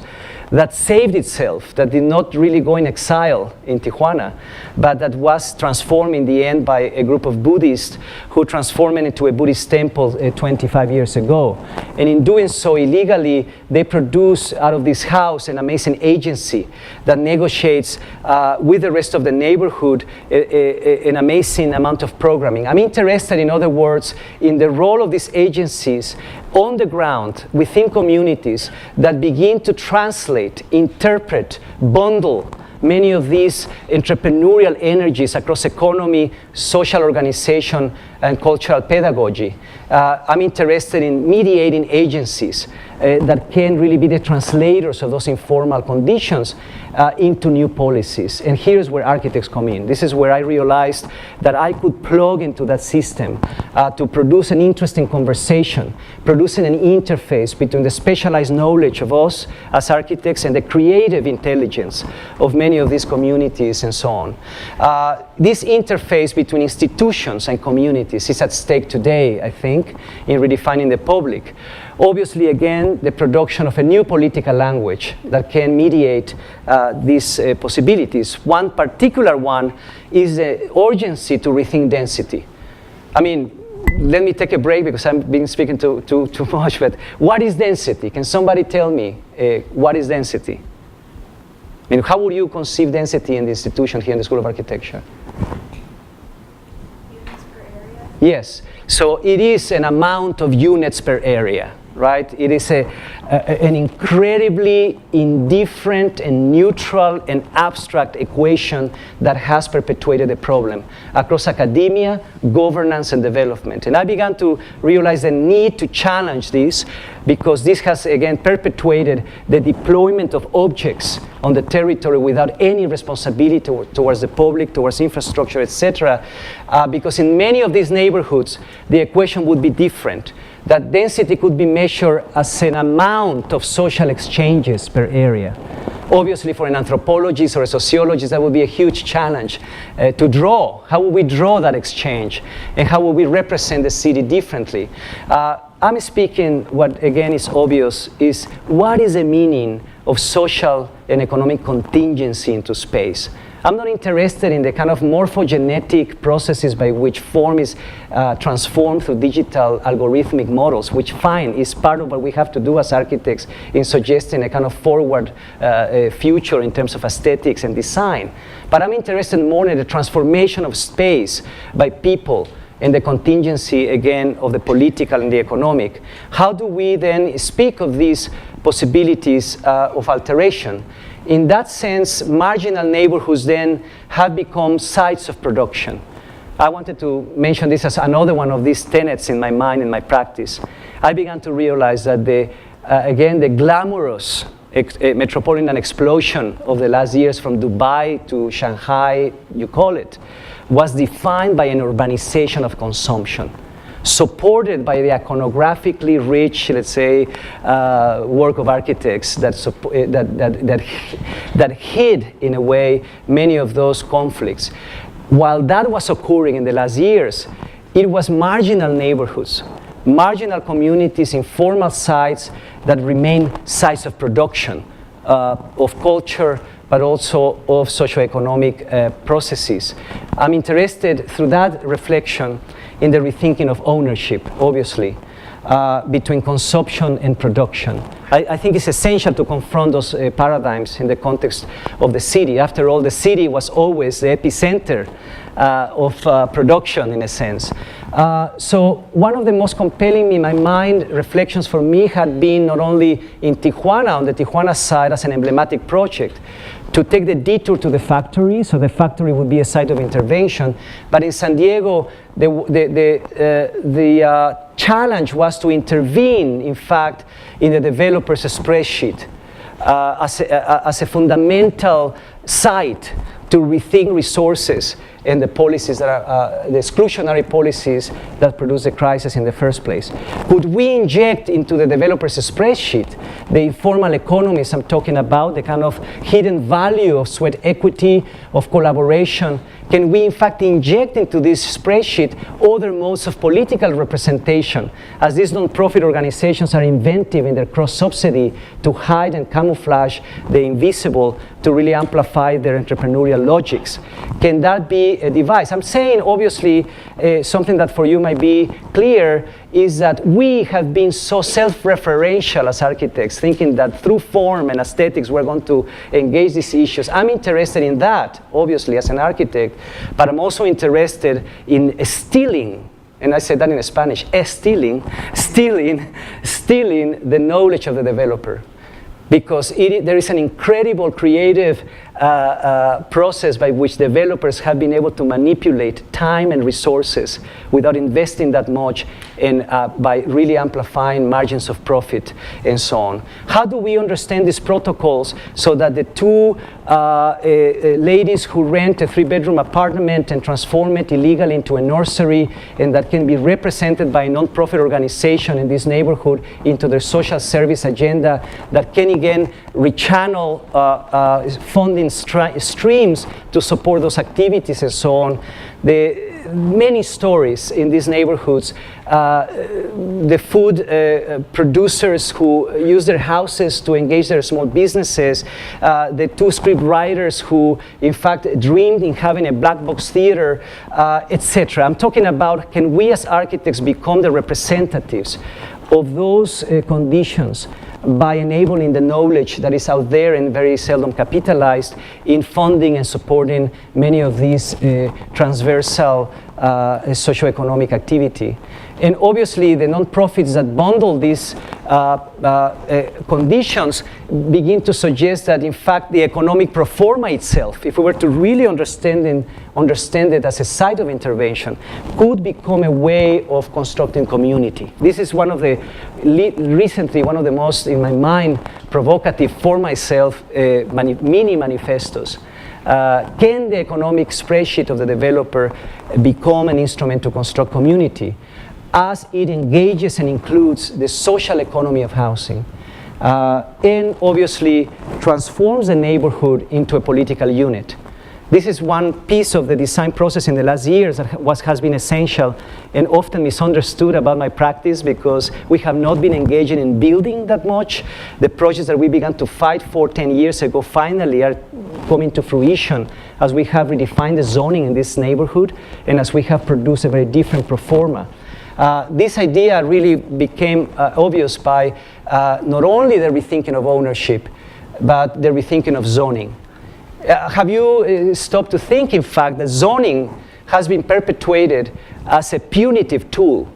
that saved itself, that did not really go in exile in Tijuana, but that was transformed in the end by a group of Buddhists who transformed it into a Buddhist temple 25 years ago. And in doing so illegally, they produce out of this house an amazing agency that negotiates with the rest of the neighborhood an amazing amount of programming. I'm interested, in other words, in the role of these agencies on the ground within communities that begin to translate, interpret, bundle many of these entrepreneurial energies across economy, social organization, and cultural pedagogy. I'm interested in mediating agencies that can really be the translators of those informal conditions into new policies. And here's where architects come in. This is where I realized that I could plug into that system to produce an interesting conversation, producing an interface between the specialized knowledge of us as architects and the creative intelligence of many of these communities and so on. This interface between institutions and communities is at stake today, I think, in redefining the public. Obviously, again, the production of a new political language that can mediate these possibilities. One particular one is the urgency to rethink density. I mean, let me take a break because I've been speaking too much, but what is density? Can somebody tell me what is density? I mean, how would you conceive density in the institution here in the School of Architecture? Units per area? Yes. So it is an amount of units per area, right? It is an incredibly indifferent and neutral and abstract equation that has perpetuated the problem across academia, governance, and development. And I began to realize the need to challenge this because this has, again, perpetuated the deployment of objects on the territory without any responsibility towards the public, towards infrastructure, etc. Because in many of these neighborhoods, the equation would be different. That density could be measured as an amount of social exchanges per area. Obviously, for an anthropologist or a sociologist, that would be a huge challenge to draw. How will we draw that exchange? And how will we represent the city differently? I'm speaking, what again is obvious, is what is the meaning of social and economic contingency into space? I'm not interested in the kind of morphogenetic processes by which form is transformed through digital algorithmic models, which fine is part of what we have to do as architects in suggesting a kind of forward future in terms of aesthetics and design. But I'm interested more in the transformation of space by people and the contingency, again, of the political and the economic. How do we then speak of these possibilities of alteration. In that sense, marginal neighborhoods then have become sites of production. I wanted to mention this as another one of these tenets in my mind, in my practice. I began to realize that again, the glamorous metropolitan explosion of the last years from Dubai to Shanghai, you call it, was defined by an urbanization of consumption, supported by the iconographically rich, let's say, work of architects that hid, in a way, many of those conflicts. While that was occurring in the last years, it was marginal neighborhoods, marginal communities, informal sites that remain sites of production, of culture, but also of socioeconomic processes. I'm interested, through that reflection, in the rethinking of ownership, obviously, between consumption and production. I think it's essential to confront those paradigms in the context of the city. After all, the city was always the epicenter of production, in a sense. So one of the most compelling, in my mind, reflections for me had been not only in Tijuana, on the Tijuana side as an emblematic project, to take the detour to the factory, so the factory would be a site of intervention. But in San Diego, the challenge was to intervene, in fact, in the developer's spreadsheet as a fundamental site to rethink resources and the policies that are the exclusionary policies that produce the crisis in the first place. Could we inject into the developer's spreadsheet the informal economies I'm talking about, the kind of hidden value of sweat equity, of collaboration? Can we in fact inject into this spreadsheet other modes of political representation, as these non-profit organizations are inventive in their cross-subsidy to hide and camouflage the invisible to really amplify their entrepreneurial logics? Can that be a device? I'm saying, obviously, something that for you might be clear is that we have been so self-referential as architects, thinking that through form and aesthetics we're going to engage these issues. I'm interested in that, obviously, as an architect, but I'm also interested in stealing, and I say that in Spanish, stealing the knowledge of the developer. Because there is an incredible creative process by which developers have been able to manipulate time and resources without investing that much, and by really amplifying margins of profit and so on. How do we understand these protocols so that the two ladies who rent a 3-bedroom apartment and transform it illegally into a nursery, and that can be represented by a non-profit organization in this neighborhood into their social service agenda, that can again rechannel funding streams to support those activities and so on? Many stories in these neighborhoods, the food producers who use their houses to engage their small businesses, the 2 script writers who in fact dreamed in having a black box theater, etc. I'm talking about, can we as architects become the representatives of those conditions by enabling the knowledge that is out there and very seldom capitalized in funding and supporting many of these transversal socioeconomic activity. And obviously the nonprofits that bundle these conditions begin to suggest that in fact the economic pro forma itself, if we were to really understand it as a site of intervention, could become a way of constructing community. This is one of the, recently, one of the most, in my mind, provocative for myself mini manifestos. Can the economic spreadsheet of the developer become an instrument to construct community as it engages and includes the social economy of housing, and obviously transforms the neighborhood into a political unit? This is one piece of the design process in the last years that has been essential and often misunderstood about my practice, because we have not been engaging in building that much. The projects that we began to fight for 10 years ago finally are coming to fruition as we have redefined the zoning in this neighborhood and as we have produced a very different pro forma. This idea really became obvious by not only the rethinking of ownership, but the rethinking of zoning. Have you stopped to think, in fact, that zoning has been perpetuated as a punitive tool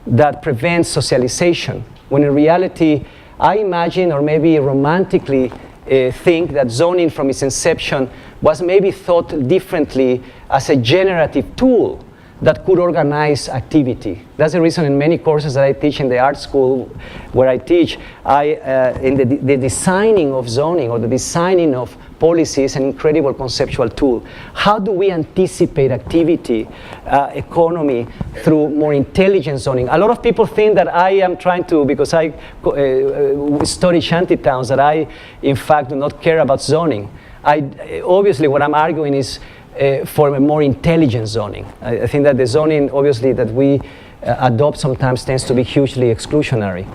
that prevents socialization, when in reality I imagine, or maybe romantically think, that zoning from its inception was maybe thought differently as a generative tool that could organize activity. That's the reason in many courses that I teach in the art school where I teach, in the designing of zoning or the designing of policy is an incredible conceptual tool. How do we anticipate activity, economy, through more intelligent zoning? A lot of people think that I am trying to, because I study shanty towns, that I, in fact, do not care about zoning. Obviously, what I'm arguing is for a more intelligent zoning. I think that the zoning, obviously, that we adopt sometimes tends to be hugely exclusionary.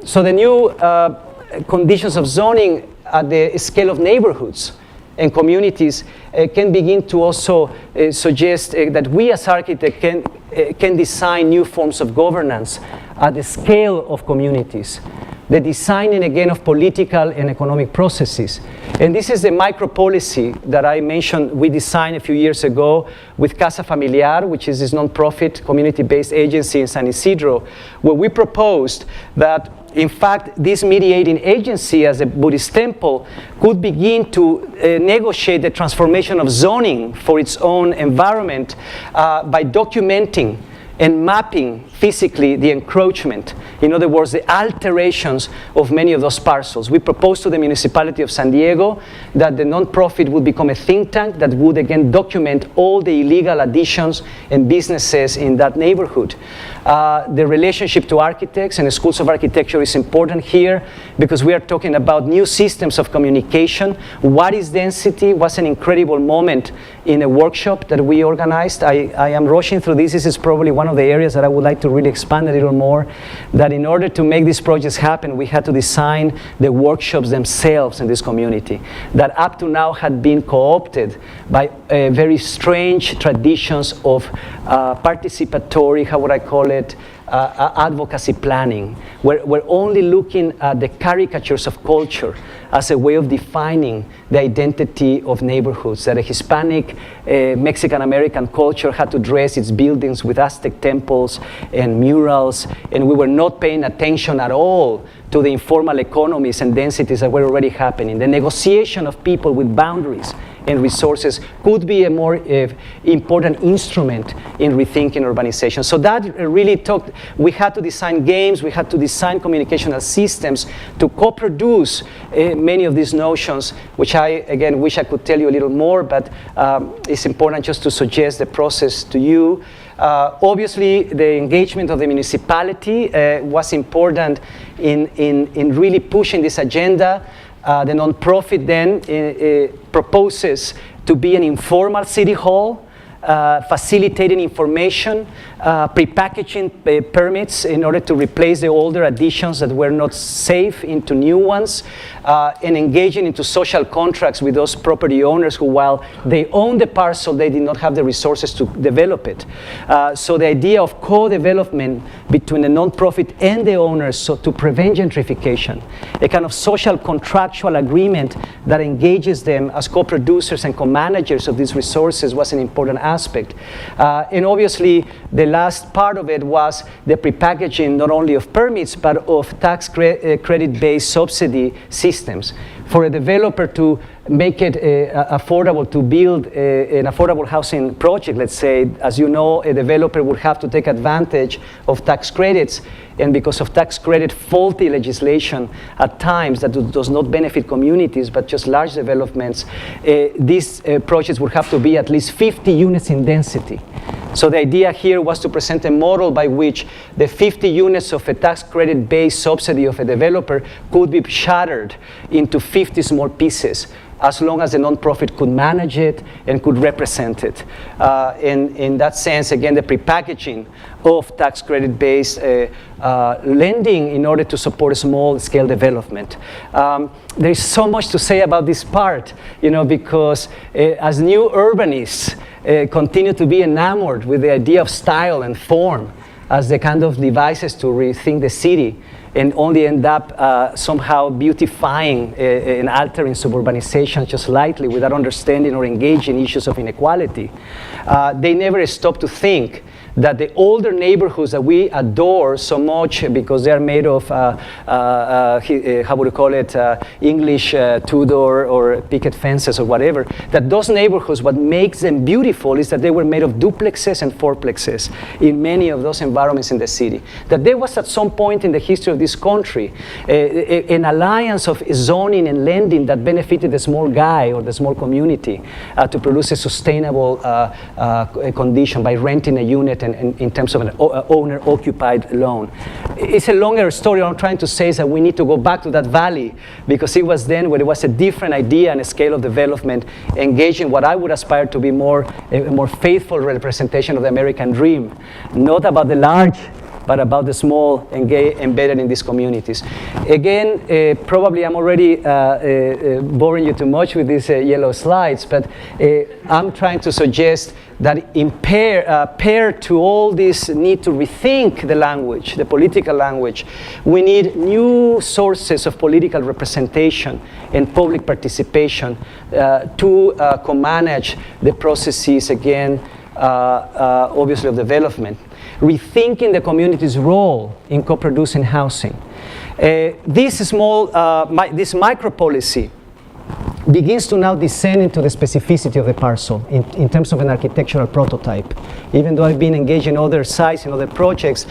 So the new conditions of zoning at the scale of neighborhoods and communities can begin to also suggest that we as architects can design new forms of governance at the scale of communities. The designing, again, of political and economic processes. And this is the micro-policy that I mentioned we designed a few years ago with Casa Familiar, which is this non-profit community-based agency in San Isidro, where we proposed that, in fact, this mediating agency as a Buddhist temple could begin to negotiate the transformation of zoning for its own environment by documenting and mapping physically the encroachment. In other words, the alterations of many of those parcels. We proposed to the municipality of San Diego that the nonprofit would become a think tank that would again document all the illegal additions and businesses in that neighborhood. The relationship to architects and the schools of architecture is important here because we are talking about new systems of communication. What is density? Was an incredible moment in a workshop that we organized. I am rushing through this. This is probably one of the areas that I would like to really expand a little more, that in order to make these projects happen, we had to design the workshops themselves in this community that up to now had been co-opted by very strange traditions of participatory, how would I call it, advocacy planning. We're only looking at the caricatures of culture as a way of defining the identity of neighborhoods, that a Hispanic, Mexican-American culture had to dress its buildings with Aztec temples and murals, and we were not paying attention at all to the informal economies and densities that were already happening. The negotiation of people with boundaries and resources could be a more important instrument in rethinking urbanization. So that really we had to design games, we had to design communicational systems to co-produce many of these notions, which I, again, wish I could tell you a little more, but it's important just to suggest the process to you. Obviously, the engagement of the municipality was important in really pushing this agenda. The nonprofit then proposes to be an informal city hall, facilitating information, prepackaging permits in order to replace the older additions that were not safe into new ones, and engaging into social contracts with those property owners who, while they own the parcel, they did not have the resources to develop it. So the idea of co-development between the nonprofit and the owners, so to prevent gentrification, a kind of social contractual agreement that engages them as co-producers and co-managers of these resources was an important aspect. And obviously, the last part of it was the prepackaging not only of permits, but of tax credit-based subsidy systems. For a developer to make it affordable to build an affordable housing project, let's say, as you know, a developer would have to take advantage of tax credits, and because of tax credit faulty legislation at times that does not benefit communities but just large developments, these projects would have to be at least 50 units in density. So the idea here was to present a model by which the 50 units of a tax credit-based subsidy of a developer could be shattered into 50 small pieces, as long as the nonprofit could manage it and could represent it. In that sense, again, the prepackaging of tax credit-based lending in order to support small-scale development. There is so much to say about this part, because as new urbanists continue to be enamored with the idea of style and form as the kind of devices to rethink the city, and only end up somehow beautifying and altering suburbanization just lightly without understanding or engaging issues of inequality. They never stop to think that the older neighborhoods that we adore so much because they are made of, how would you call it, English Tudor or picket fences or whatever, that those neighborhoods, what makes them beautiful is that they were made of duplexes and fourplexes in many of those environments in the city. That there was at some point in the history of this country an alliance of zoning and lending that benefited the small guy or the small community to produce a sustainable condition by renting a unit and in terms of an owner-occupied loan. It's a longer story. What I'm trying to say is that we need to go back to that valley because it was then when it was a different idea and a scale of development, engaging what I would aspire to be a more faithful representation of the American dream, not about the large, but about the small embedded in these communities. Again, probably I'm already boring you too much with these yellow slides, but I'm trying to suggest that paired to all this need to rethink the language, the political language, we need new sources of political representation and public participation to co-manage the processes, again, obviously of development. Rethinking the community's role in co-producing housing. This micro policy begins to now descend into the specificity of the parcel in terms of an architectural prototype. Even though I've been engaged in other sites and other projects,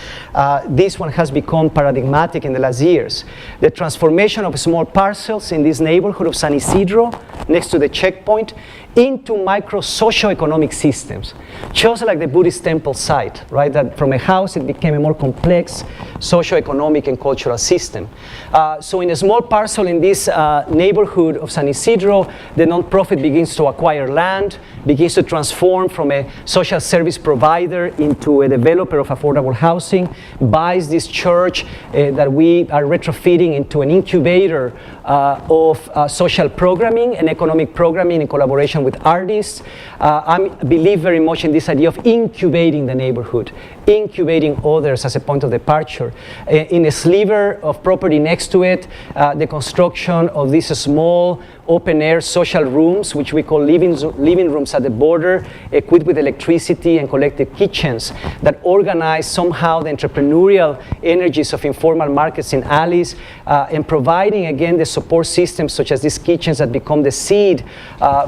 this one has become paradigmatic in the last years. The transformation of small parcels in this neighborhood of San Isidro, next to the checkpoint, into micro socio-economic systems, just like the Buddhist temple site, right? That from a house it became a more complex socio-economic and cultural system. So in a small parcel in this neighborhood of San Isidro, the nonprofit begins to acquire land, begins to transform from a social service provider into a developer of affordable housing, buys this church that we are retrofitting into an incubator of social programming and economic programming in collaboration with artists. I believe very much in this idea of incubating the neighborhood, incubating others as a point of departure. In a sliver of property next to it, the construction of these small open-air social rooms, which we call living rooms at the border, equipped with electricity and collective kitchens that organize somehow the entrepreneurial energies of informal markets in alleys, and providing, again, the support systems such as these kitchens that become the seed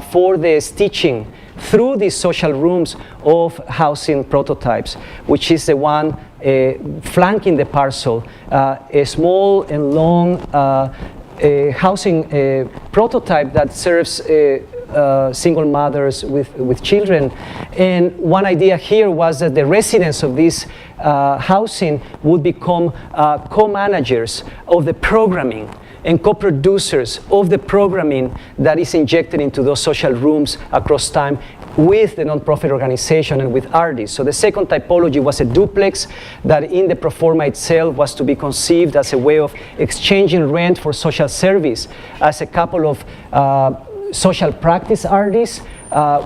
for the stitching through these social rooms of housing prototypes, which is the one flanking the parcel, a small and long housing prototype that serves single mothers with children. And one idea here was that the residents of this housing would become co-managers of the programming and co-producers of the programming that is injected into those social rooms across time with the nonprofit organization and with artists. So the second typology was a duplex that in the pro forma itself was to be conceived as a way of exchanging rent for social service, as a couple of social practice artists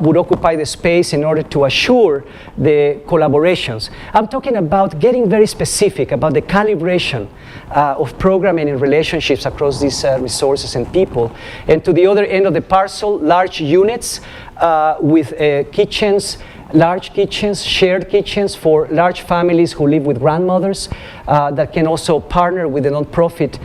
would occupy the space in order to assure the collaborations. I'm talking about getting very specific about the calibration of programming and relationships across these resources and people. And to the other end of the parcel, large units with kitchens, large kitchens, shared kitchens for large families who live with grandmothers that can also partner with the nonprofit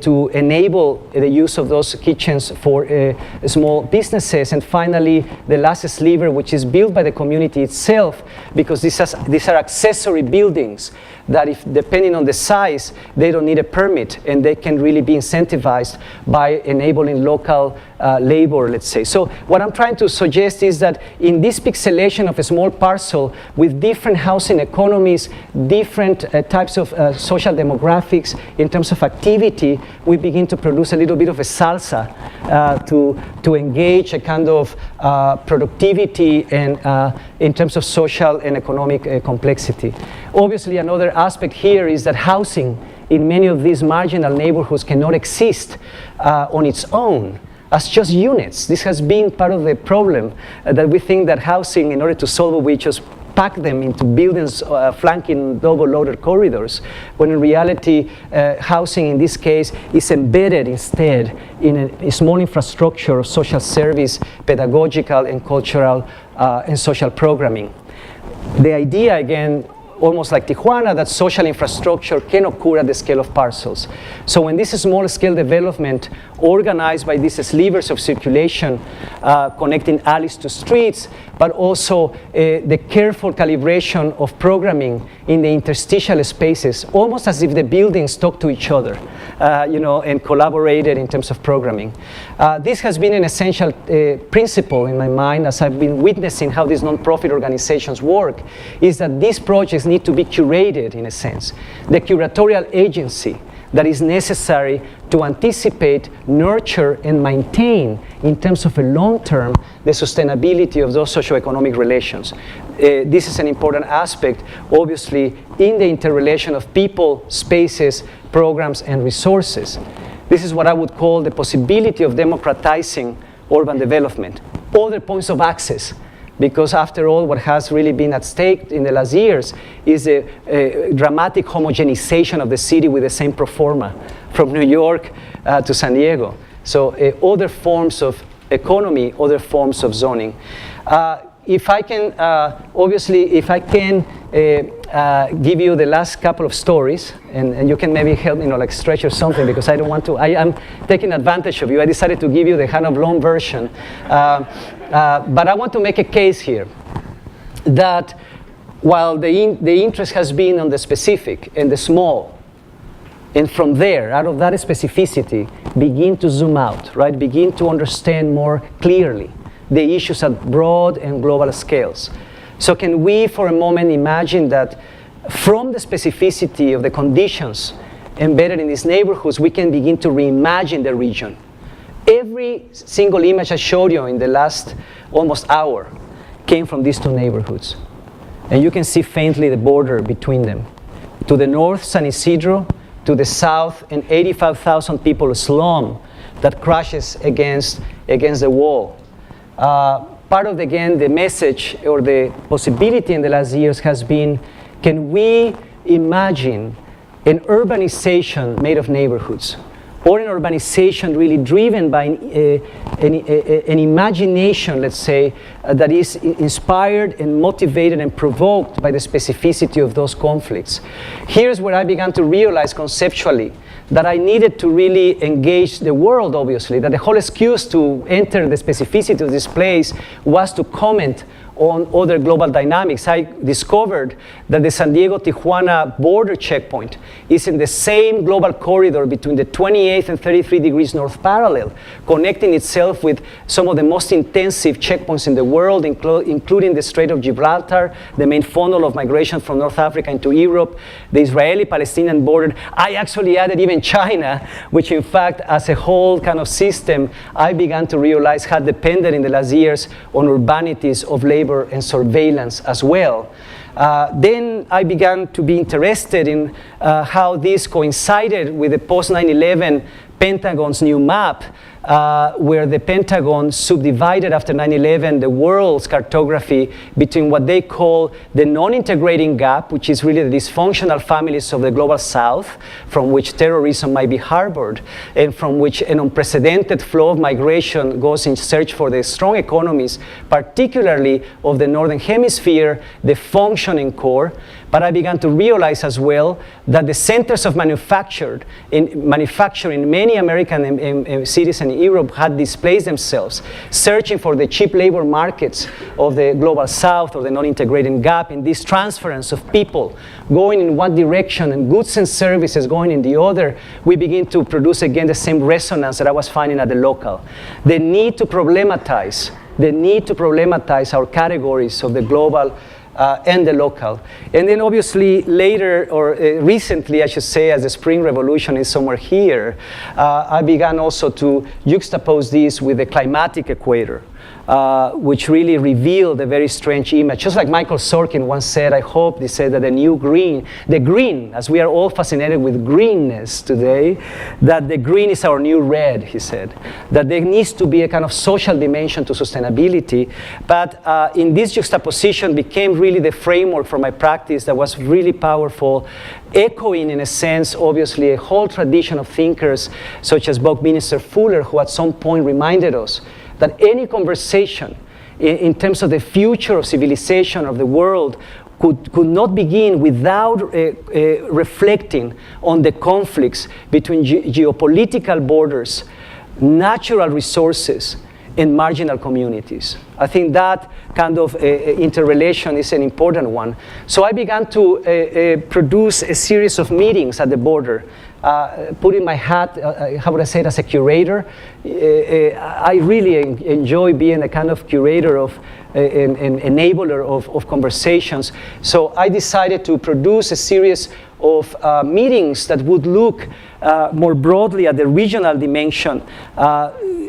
to enable the use of those kitchens for small businesses. And finally, the last sliver, which is built by the community itself, because these are accessory buildings that, if depending on the size, they don't need a permit, and they can really be incentivized by enabling local labor, let's say. So what I'm trying to suggest is that in this pixelation of a small parcel with different housing economies, different types of social demographics in terms of activity, we begin to produce a little bit of a salsa to engage a kind of productivity and in terms of social and economic complexity. Obviously, another aspect here is that housing in many of these marginal neighborhoods cannot exist on its own as just units. This has been part of the problem, that we think that housing, in order to solve it, we just pack them into buildings flanking double-loaded corridors, when in reality, housing in this case is embedded instead in a small infrastructure of social service, pedagogical and cultural and social programming. The idea, again, almost like Tijuana, that social infrastructure can occur at the scale of parcels. So when this small-scale development, organized by these slivers of circulation, connecting alleys to streets, but also the careful calibration of programming in the interstitial spaces, almost as if the buildings talk to each other, and collaborated in terms of programming. This has been an essential principle in my mind as I've been witnessing how these nonprofit organizations work, is that these projects need to be curated in a sense. The curatorial agency that is necessary to anticipate, nurture, and maintain in terms of a long term the sustainability of those socioeconomic relations. This is an important aspect, obviously, in the interrelation of people, spaces, programs, and resources. This is what I would call the possibility of democratizing urban development. Other points of access, because after all, what has really been at stake in the last years is a dramatic homogenization of the city with the same pro forma, from New York to San Diego. So other forms of economy, other forms of zoning. If I can, obviously, if I can give you the last couple of stories, and you can maybe help, like stretch or something, because I don't want to, I am taking advantage of you. I decided to give you the kind of long version. But I want to make a case here that while the interest has been on the specific and the small, and from there, out of that specificity, begin to zoom out, right? Begin to understand more clearly the issues at broad and global scales. So can we, for a moment, imagine that from the specificity of the conditions embedded in these neighborhoods, we can begin to reimagine the region. Every single image I showed you in the last almost hour came from these two neighborhoods. And you can see faintly the border between them. To the north, San Isidro. To the south, an 85,000 people slum that crashes against the wall. Part of, again, the message or the possibility in the last years has been, can we imagine an urbanization made of neighborhoods? Or an urbanization really driven by an imagination, let's say, that is inspired and motivated and provoked by the specificity of those conflicts. Here's where I began to realize conceptually that I needed to really engage the world, obviously, that the whole excuse to enter the specificity of this place was to comment on other global dynamics. I discovered that the San Diego-Tijuana border checkpoint is in the same global corridor between the 28th and 33 degrees north parallel, connecting itself with some of the most intensive checkpoints in the world, including the Strait of Gibraltar, the main funnel of migration from North Africa into Europe, the Israeli-Palestinian border. I actually added even China, which in fact, as a whole kind of system, I began to realize had depended in the last years on urbanities of labor and surveillance as well. Then I began to be interested in how this coincided with the post 9/11 Pentagon's new map, where the Pentagon subdivided after 9/11 the world's cartography between what they call the non-integrating gap, which is really the dysfunctional families of the global south, from which terrorism might be harbored, and from which an unprecedented flow of migration goes in search for the strong economies, particularly of the northern hemisphere, the functioning core. But I began to realize as well that the centers of manufacturing in many American cities and Europe had displaced themselves, searching for the cheap labor markets of the global south or the non-integrating gap, in this transference of people going in one direction and goods and services going in the other. We begin to produce again the same resonance that I was finding at the local. The need to problematize our categories of the global and the local. And then obviously later, or recently I should say, as the Spring Revolution is somewhere here, I began also to juxtapose this with the climatic equator. which really revealed a very strange image. Just like Michael Sorkin once said, I hope they said that the green, as we are all fascinated with greenness today, that the green is our new red, he said. That there needs to be a kind of social dimension to sustainability. But in this juxtaposition became really the framework for my practice that was really powerful, echoing, in a sense, obviously, a whole tradition of thinkers such as Buckminster Fuller, who at some point reminded us that any conversation in terms of the future of civilization, of the world, could not begin without reflecting on the conflicts between geopolitical borders, natural resources, and marginal communities. I think that kind of interrelation is an important one. So I began to produce a series of meetings at the border, putting my hat, how would I say it, as a curator. I really enjoy being a kind of curator of, an enabler of conversations. So I decided to produce a series of meetings that would look more broadly at the regional dimension.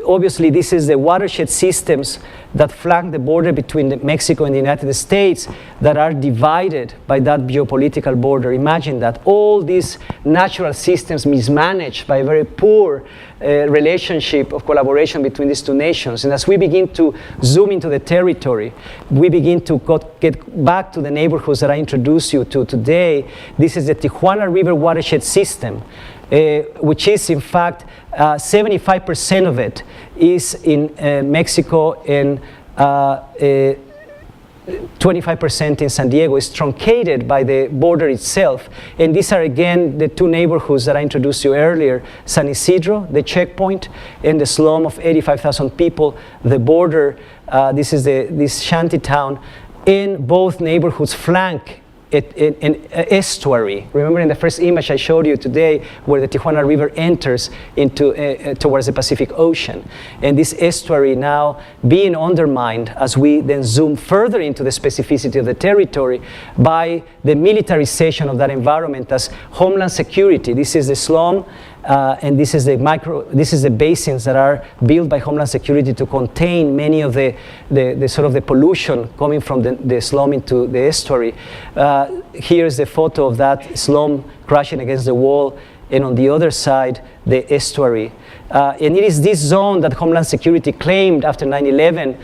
Obviously, this is the watershed systems that flank the border between Mexico and the United States that are divided by that geopolitical border. Imagine that. All these natural systems mismanaged by a very poor relationship of collaboration between these two nations. And as we begin to zoom into the territory, we begin to get back to the neighborhoods that I introduced you to today. This is the Tijuana River watershed system, which is, in fact, 75% of it is in Mexico and 25% in San Diego. Is truncated by the border itself. And these are, again, the two neighborhoods that I introduced you earlier, San Isidro, the checkpoint, and the slum of 85,000 people, the border. This is this shanty town. In both neighborhoods flank an estuary. Remember in the first image I showed you today where the Tijuana River enters into towards the Pacific Ocean. And this estuary now being undermined as we then zoom further into the specificity of the territory by the militarization of that environment as homeland security. This is the slum. And this is the basins that are built by Homeland Security to contain many of the sort of the pollution coming from the slum into the estuary. Here's the photo of that slum crashing against the wall, and on the other side, the estuary. And it is this zone that Homeland Security claimed after 9/11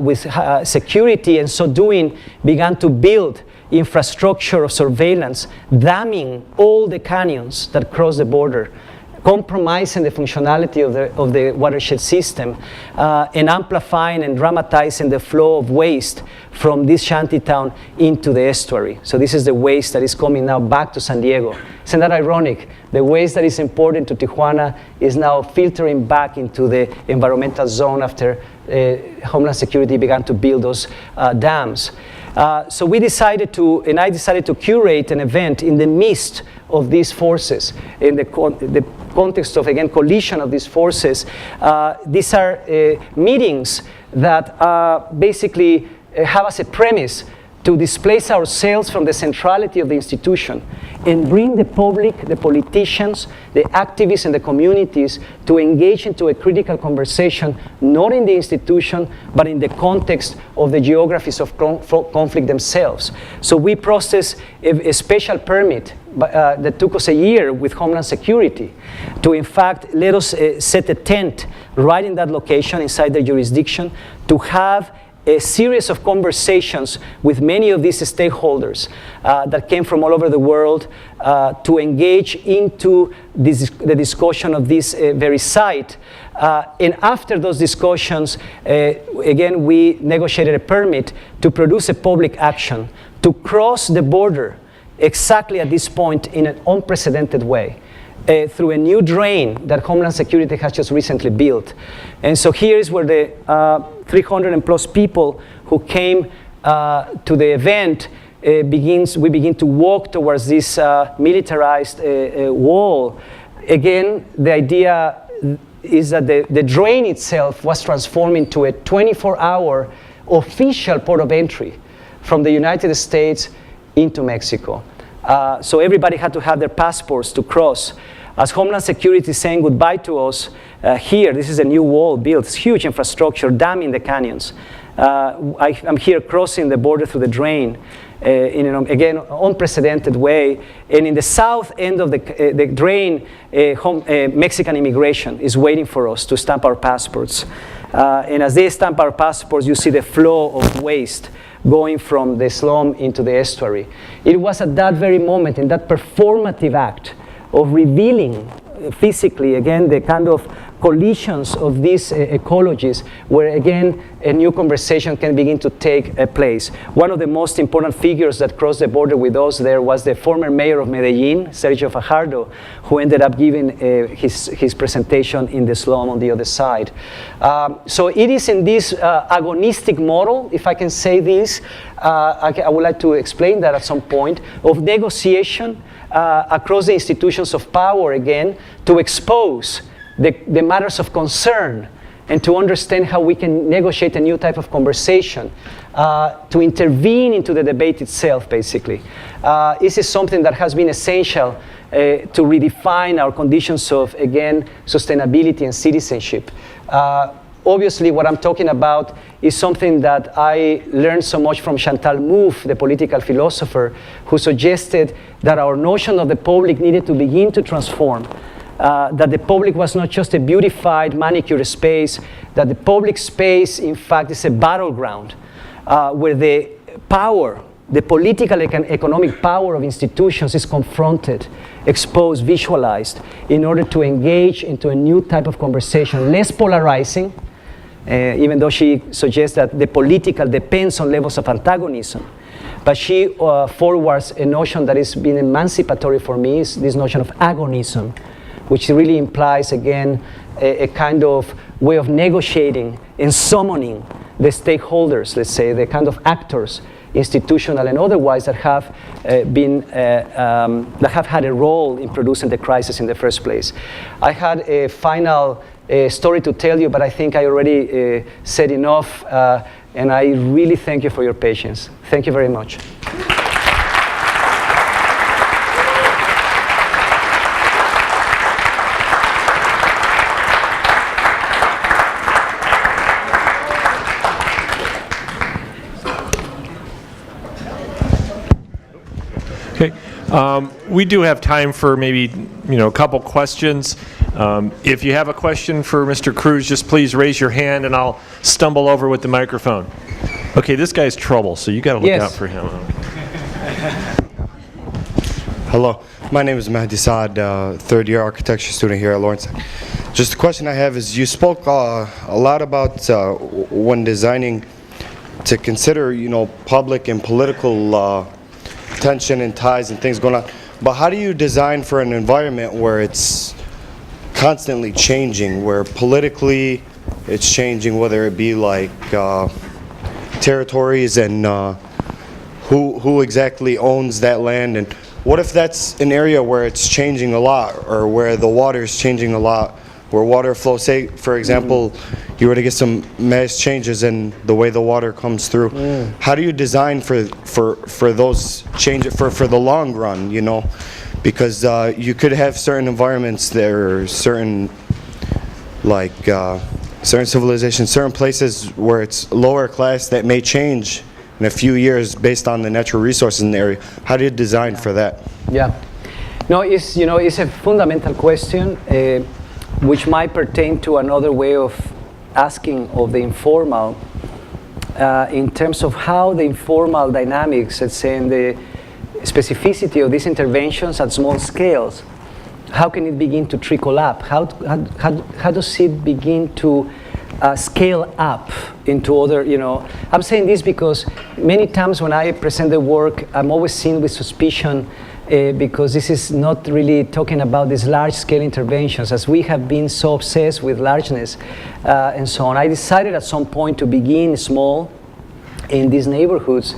with security, and so doing began to build infrastructure of surveillance, damming all the canyons that cross the border, compromising the functionality of the watershed system, and amplifying and dramatizing the flow of waste from this shantytown into the estuary. So this is the waste that is coming now back to San Diego. Isn't that ironic? The waste that is imported to Tijuana is now filtering back into the environmental zone after Homeland Security began to build those dams. So I decided to curate an event in the midst of these forces, in the context of, again, collision of these forces. These are meetings that basically have as a premise to displace ourselves from the centrality of the institution and bring the public, the politicians, the activists, and the communities to engage into a critical conversation, not in the institution, but in the context of the geographies of conflict themselves. So we processed a special permit that took us a year with Homeland Security to, in fact, let us set a tent right in that location inside the jurisdiction to have a series of conversations with many of these stakeholders that came from all over the world to engage into the discussion of this very site. And after those discussions, again, we negotiated a permit to produce a public action to cross the border exactly at this point in an unprecedented way. Through a new drain that Homeland Security has just recently built. And so here is where the 300 and plus people who came to the event we begin to walk towards this militarized wall. Again, the idea is that the drain itself was transformed into a 24-hour official port of entry from the United States into Mexico. So everybody had to have their passports to cross. As Homeland Security is saying goodbye to us here, this is a new wall built, it's huge infrastructure, damming the canyons. I'm here crossing the border through the drain in an, again, unprecedented way. And in the south end of the drain, Mexican immigration is waiting for us to stamp our passports. And as they stamp our passports, you see the flow of waste going from the slum into the estuary. It was at that very moment, in that performative act of revealing physically, again, the kind of collisions of these ecologies, where again a new conversation can begin to take place. One of the most important figures that crossed the border with us there was the former mayor of Medellin, Sergio Fajardo, who ended up giving his presentation in the slum on the other side. So it is in this agonistic model, if I can say this, I would like to explain that at some point, of negotiation across the institutions of power again, to expose the matters of concern and to understand how we can negotiate a new type of conversation, to intervene into the debate itself, basically. This is something that has been essential to redefine our conditions of, again, sustainability and citizenship. Obviously, what I'm talking about is something that I learned so much from Chantal Mouffe, the political philosopher, who suggested that our notion of the public needed to begin to transform. That the public was not just a beautified, manicured space, that the public space, in fact, is a battleground where the power, the political and economic power of institutions is confronted, exposed, visualized, in order to engage into a new type of conversation, less polarizing, even though she suggests that the political depends on levels of antagonism. But she forwards a notion that has been emancipatory for me, is this notion of agonism, which really implies, again, a kind of way of negotiating and summoning the stakeholders, let's say, the kind of actors, institutional and otherwise, that have that have had a role in producing the crisis in the first place. I had a final story to tell you, but I think I already said enough, and I really thank you for your patience. Thank you very much. Okay. We do have time for maybe a couple questions. If you have a question for Mr. Cruz, just please raise your hand and I'll stumble over with the microphone. Okay, this guy's trouble, so you got to look out for him. Hello, my name is Mahdi Saad, third year architecture student here at Lawrence. Just a question I have is, you spoke a lot about when designing to consider, public and political tension and ties and things going on. But how do you design for an environment where it's constantly changing, where politically it's changing, whether it be like territories and who exactly owns that land, and what if that's an area where it's changing a lot, or where the water is changing a lot, where water flow, say for example, you were to get some mass changes in the way the water comes through. How do you design for those changes for the long run, because you could have certain environments there, or certain certain civilizations, certain places where it's lower class that may change in a few years based on the natural resources in the area. How do you design for that? Yeah, no, it's a fundamental question, which might pertain to another way of asking of the informal, in terms of how the informal dynamics, let's say, and the specificity of these interventions at small scales, how can it begin to trickle up? How does it begin to scale up into other, I'm saying this because many times when I present the work, I'm always seen with suspicion, because this is not really talking about these large-scale interventions, as we have been so obsessed with largeness and so on. I decided at some point to begin small in these neighborhoods,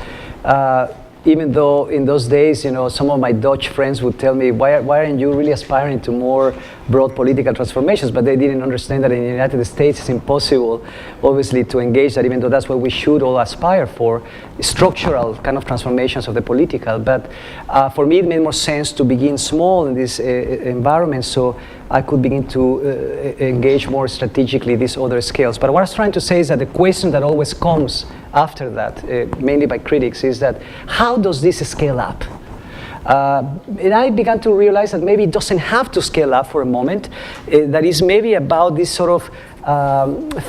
even though in those days, you know, some of my Dutch friends would tell me, why aren't you really aspiring to more broad political transformations? But they didn't understand that in the United States it's impossible, obviously, to engage that, even though that's what we should all aspire for, structural kind of transformations of the political. But for me, it made more sense to begin small in this environment, so I could begin to engage more strategically these other scales. But what I was trying to say is that the question that always comes after that, mainly by critics, is that how does this scale up? And I began to realize that maybe it doesn't have to scale up for a moment. That is maybe about this sort of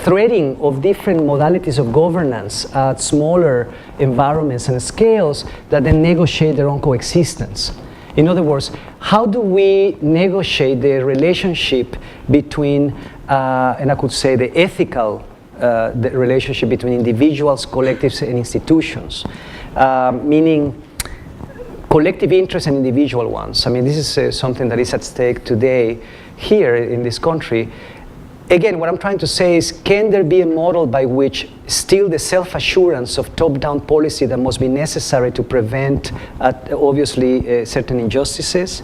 threading of different modalities of governance at smaller environments and scales that then negotiate their own coexistence. In other words, how do we negotiate the relationship between, and I could say the ethical the relationship between individuals, collectives, and institutions, meaning collective interests and individual ones. I mean, this is something that is at stake today here in this country. Again, what I'm trying to say is, can there be a model by which still the self-assurance of top-down policy that must be necessary to prevent, obviously, certain injustices,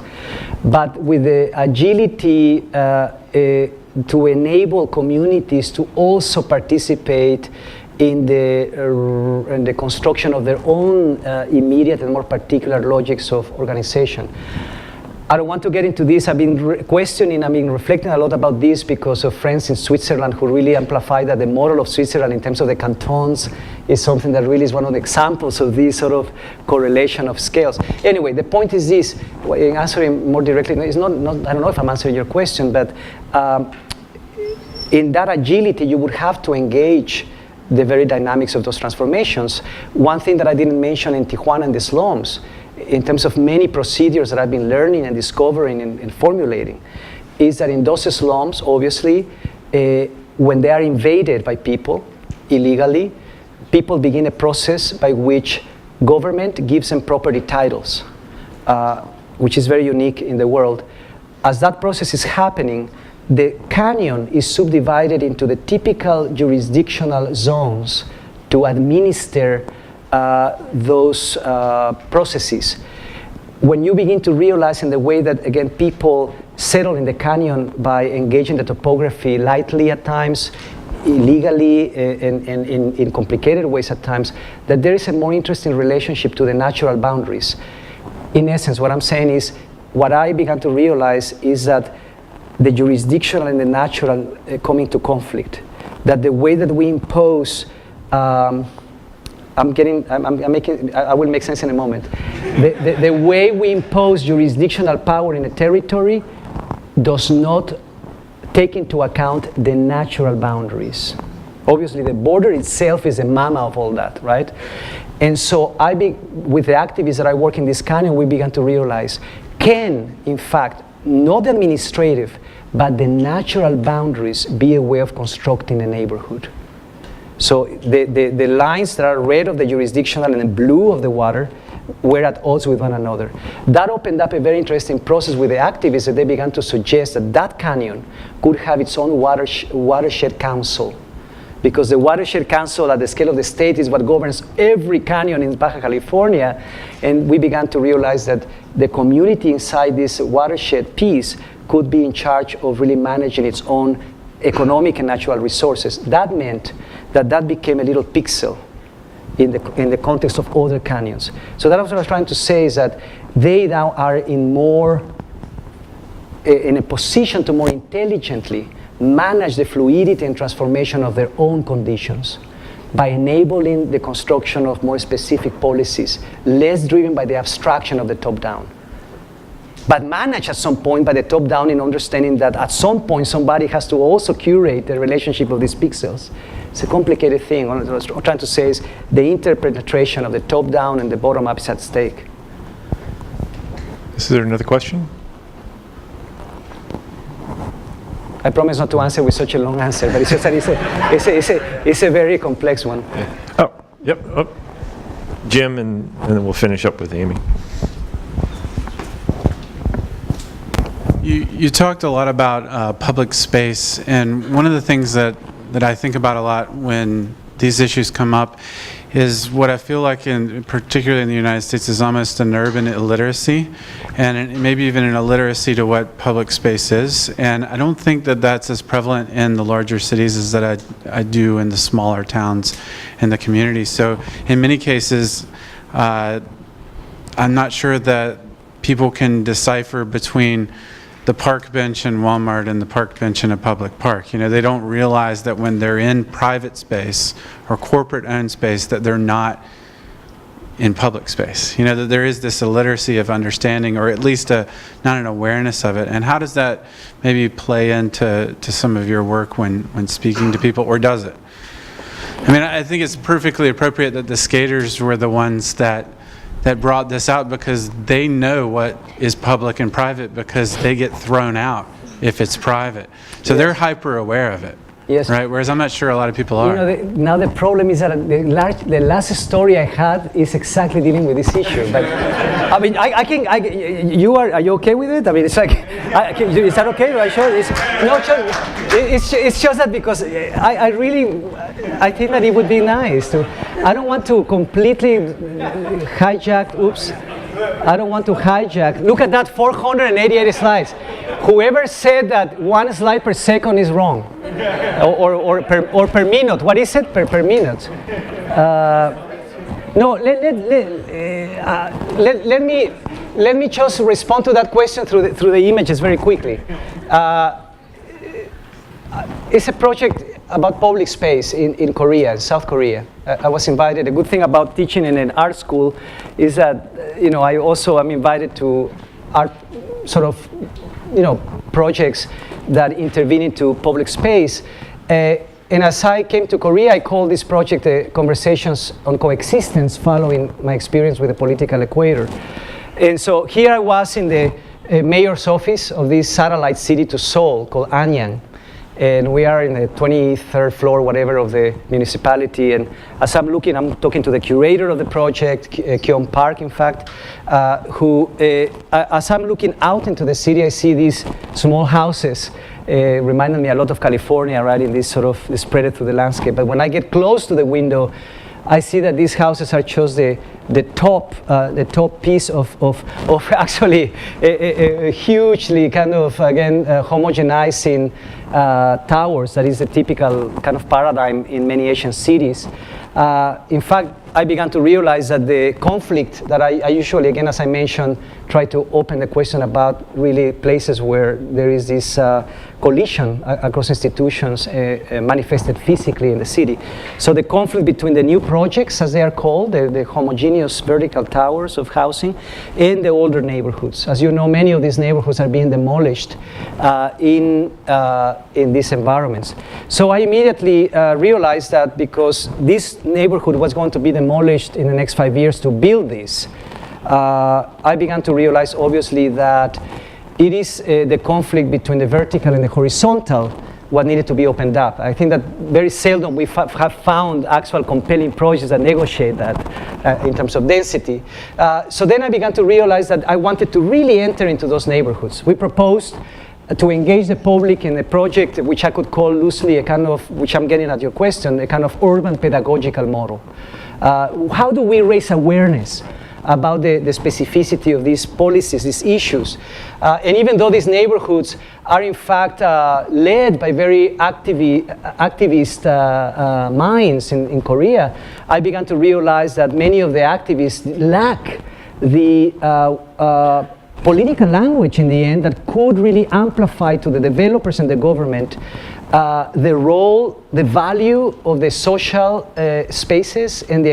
but with the agility to enable communities to also participate in the construction of their own immediate and more particular logics of organization. I don't want to get into this. I've been reflecting a lot about this because of friends in Switzerland who really amplify that the model of Switzerland in terms of the cantons is something that really is one of the examples of this sort of correlation of scales. Anyway, the point is this, in answering more directly, it's not I don't know if I'm answering your question, but in that agility, you would have to engage the very dynamics of those transformations. One thing that I didn't mention in Tijuana and the slums, in terms of many procedures that I've been learning and discovering and formulating, is that in those slums, obviously, when they are invaded by people illegally, people begin a process by which government gives them property titles, which is very unique in the world. As that process is happening, the canyon is subdivided into the typical jurisdictional zones to administer those processes. When you begin to realize in the way that, again, people settle in the canyon by engaging the topography lightly at times, illegally, and in complicated ways at times, that there is a more interesting relationship to the natural boundaries. In essence, what I'm saying is, what I began to realize is that the jurisdictional and the natural come into conflict. That the way that we impose, I will make sense in a moment. The way we impose jurisdictional power in a territory does not take into account the natural boundaries. Obviously, the border itself is a mama of all that, right? And so with the activists that I work in this canyon, we began to realize, can, in fact, not administrative, but the natural boundaries be a way of constructing a neighborhood? So the lines that are red of the jurisdictional and the blue of the water were at odds with one another. That opened up a very interesting process with the activists, that they began to suggest that that canyon could have its own watershed council. Because the watershed council at the scale of the state is what governs every canyon in Baja California. And we began to realize that the community inside this watershed piece could be in charge of really managing its own economic and natural resources. That meant that became a little pixel in the context of other canyons. So that's what I was trying to say, is that they now are in a position to more intelligently manage the fluidity and transformation of their own conditions by enabling the construction of more specific policies, less driven by the abstraction of the top-down, but managed at some point by the top-down, in understanding that at some point somebody has to also curate the relationship of these pixels. It's a complicated thing. What I was trying to say is the interpenetration of the top-down and the bottom-up is at stake. Is there another question? I promise not to answer with such a long answer, but it's just that it's a very complex one. Yeah. Oh, yep. Oh. Jim, and then we'll finish up with Amy. You talked a lot about public space, and one of the things that I think about a lot when these issues come up is what I feel like, particularly in the United States, is almost an urban illiteracy, and maybe even an illiteracy to what public space is. And I don't think that that's as prevalent in the larger cities as that I do in the smaller towns and the communities. So in many cases, I'm not sure that people can decipher between the park bench in Walmart and the park bench in a public park. You know, they don't realize that when they're in private space or corporate owned space that they're not in public space. You know, that there is this illiteracy of understanding, or at least not an awareness of it. And how does that maybe play into some of your work when speaking to people, or does it? I mean, I think it's perfectly appropriate that the skaters were the ones that brought this out, because they know what is public and private, because they get thrown out if it's private. So they're hyper aware of it. Yes. Right? Whereas I'm not sure a lot of people are. You know, now the problem is that the last story I had is exactly dealing with this issue. But I mean, are you okay with it? I mean, it's like, is that okay? Are you sure? It's just that because I think that it would be nice to. I don't want to completely hijack. Oops. I don't want to hijack. Look at that, 488 slides. Whoever said that 1 slide per second is wrong, or per minute. What is it? Per minute. No. Let me just respond to that question through the images very quickly. It's a project about public space in Korea, in South Korea. I was invited. A good thing about teaching in an art school is that, you know, I also am invited to art sort of, you know, projects that intervene into public space. And as I came to Korea, I called this project Conversations on Coexistence, following my experience with the political equator. And so here I was in the mayor's office of this satellite city to Seoul called Anyang. And we are in the 23rd floor, whatever, of the municipality. And as I'm looking, I'm talking to the curator of the project, Kyung Park, in fact, who, as I'm looking out into the city, I see these small houses, reminding me a lot of California, right, in this sort of spread through the landscape. But when I get close to the window, I see that these houses are just the top piece of actually a hugely kind of, again, homogenizing towers. That is the typical kind of paradigm in many Asian cities. In fact, I began to realize that the conflict that I usually, again, as I mentioned, try to open the question about really places where there is this collision across institutions manifested physically in the city. So the conflict between the new projects, as they are called, the homogeneous vertical towers of housing, and the older neighborhoods. As you know, many of these neighborhoods are being demolished in these environments. So I immediately realized that because this neighborhood was going to be demolished in the next 5 years to build this, I began to realize, obviously, that it is the conflict between the vertical and the horizontal what needed to be opened up. I think that very seldom we have found actual compelling projects that negotiate that in terms of density. So then I began to realize that I wanted to really enter into those neighborhoods. We proposed to engage the public in a project which I could call loosely a kind of, which I'm getting at your question, a kind of urban pedagogical model. How do we raise awareness about the specificity of these policies, these issues? And even though these neighborhoods are in fact led by very activist minds in Korea, I began to realize that many of the activists lack the political language in the end that could really amplify to the developers and the government the role, the value of the social spaces and the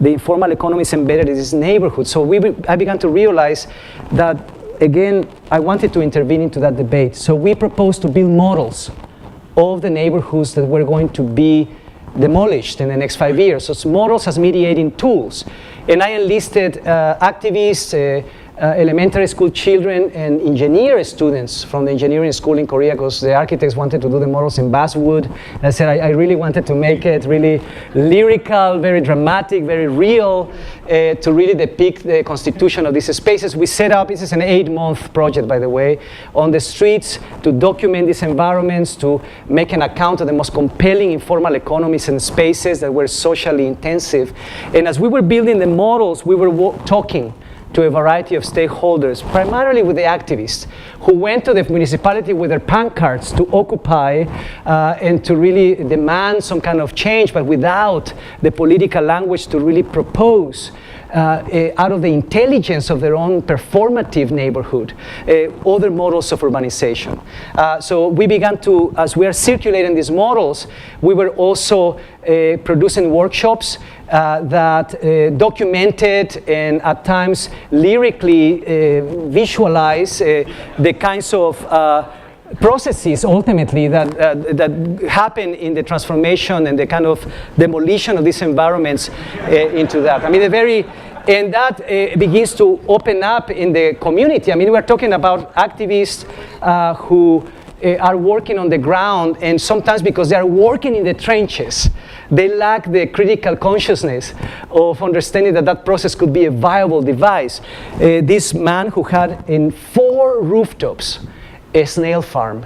informal economies embedded in this neighborhood. So I began to realize that, again, I wanted to intervene into that debate. So we proposed to build models of the neighborhoods that were going to be demolished in the next 5 years. So models as mediating tools. And I enlisted activists, elementary school children and engineer students from the engineering school in Korea, because the architects wanted to do the models in basswood. And I said I really wanted to make it really lyrical, very dramatic, very real, to really depict the constitution of these spaces. We set up, this is an 8-month project, by the way, on the streets to document these environments, to make an account of the most compelling informal economies and spaces that were socially intensive. And as we were building the models, we were talking to a variety of stakeholders, primarily with the activists, who went to the municipality with their pancards to occupy and to really demand some kind of change, but without the political language to really propose out of the intelligence of their own performative neighborhood, other models of urbanization. So we began to, as we are circulating these models, we were also producing workshops that documented and at times lyrically visualize the kinds of processes ultimately that happen in the transformation and the kind of demolition of these environments into that. I mean, and that begins to open up in the community. I mean, we're talking about activists who are working on the ground, and sometimes because they are working in the trenches, they lack the critical consciousness of understanding that that process could be a viable device. This man who had in 4 rooftops a snail farm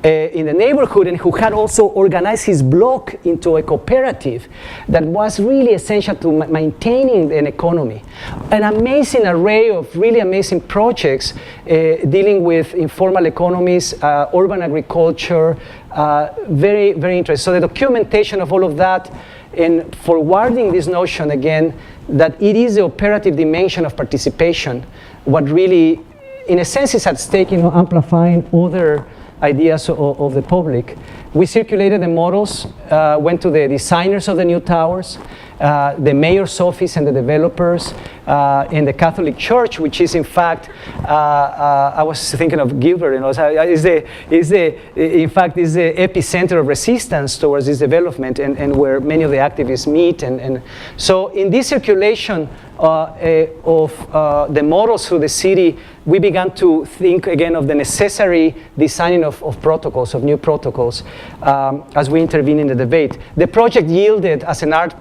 in the neighborhood, and who had also organized his block into a cooperative that was really essential to maintaining an economy. An amazing array of really amazing projects dealing with informal economies, urban agriculture, very, very interesting. So the documentation of all of that and forwarding this notion again that it is the operative dimension of participation, what really, in a sense, is at stake in amplifying other ideas of the public. We circulated the models, went to the designers of the new towers, the mayor's office and the developers, in the Catholic Church, which is in fact, I was thinking of Gilbert, you know, in fact is the epicenter of resistance towards this development, and where many of the activists meet. And so in this circulation of the models through the city, we began to think again of the necessary designing of protocols, of new protocols, as we intervene in the debate. The project yielded, as an art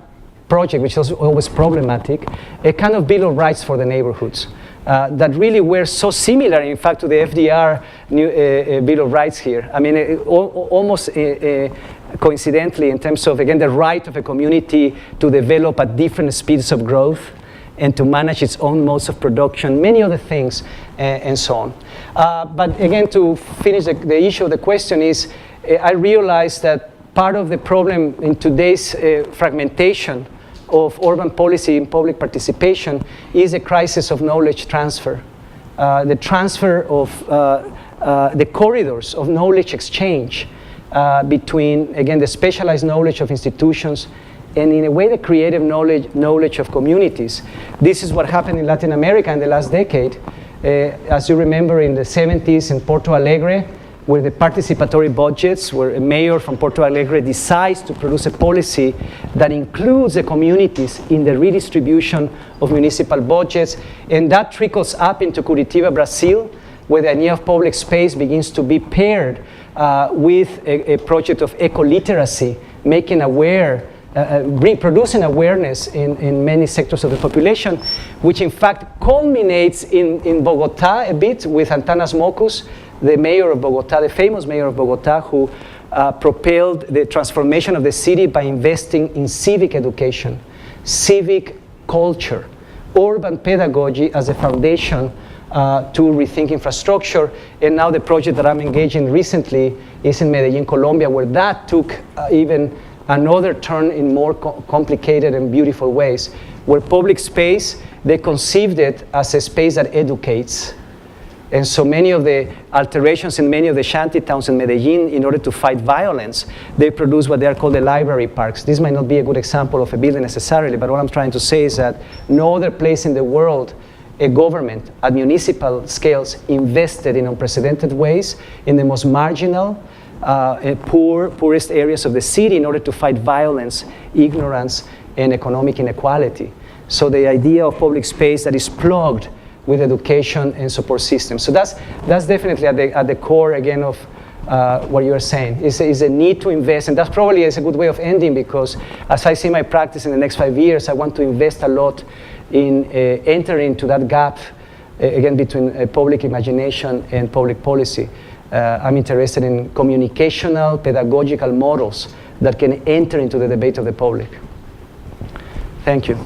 project, which was always problematic, a kind of Bill of Rights for the neighborhoods that really were so similar, in fact, to the FDR new Bill of Rights here. I mean, almost coincidentally, in terms of, again, the right of a community to develop at different speeds of growth and to manage its own modes of production, many other things, and so on. But again, to finish the issue of the question is, I realized that part of the problem in today's fragmentation of urban policy and public participation is a crisis of knowledge transfer. The transfer of the corridors of knowledge exchange between, again, the specialized knowledge of institutions and in a way the creative knowledge of communities. This is what happened in Latin America in the last decade. As you remember, in the 70s in Porto Alegre, where the participatory budgets, where a mayor from Porto Alegre decides to produce a policy that includes the communities in the redistribution of municipal budgets, and that trickles up into Curitiba, Brazil, where the idea of public space begins to be paired with a project of eco-literacy, making aware, reproducing awareness in many sectors of the population, which in fact culminates in Bogota a bit with Antanas Mockus, the mayor of Bogota, the famous mayor of Bogota, who propelled the transformation of the city by investing in civic education, civic culture, urban pedagogy as a foundation to rethink infrastructure. And now the project that I'm engaged in recently is in Medellin, Colombia, where that took even another turn in more complicated and beautiful ways, where public space, they conceived it as a space that educates. And so many of the alterations in many of the shanty towns in Medellin, in order to fight violence, they produce what they are called the library parks. This might not be a good example of a building necessarily, but what I'm trying to say is that no other place in the world a government at municipal scales invested in unprecedented ways in the most marginal, poorest areas of the city in order to fight violence, ignorance, and economic inequality. So the idea of public space that is plugged with education and support systems. So that's definitely at the core, again, of what you are saying. Is a need to invest, and that's probably is a good way of ending, because as I see my practice in the next 5 years, I want to invest a lot in entering into that gap, again, between public imagination and public policy. I'm interested in communicational, pedagogical models that can enter into the debate of the public. Thank you.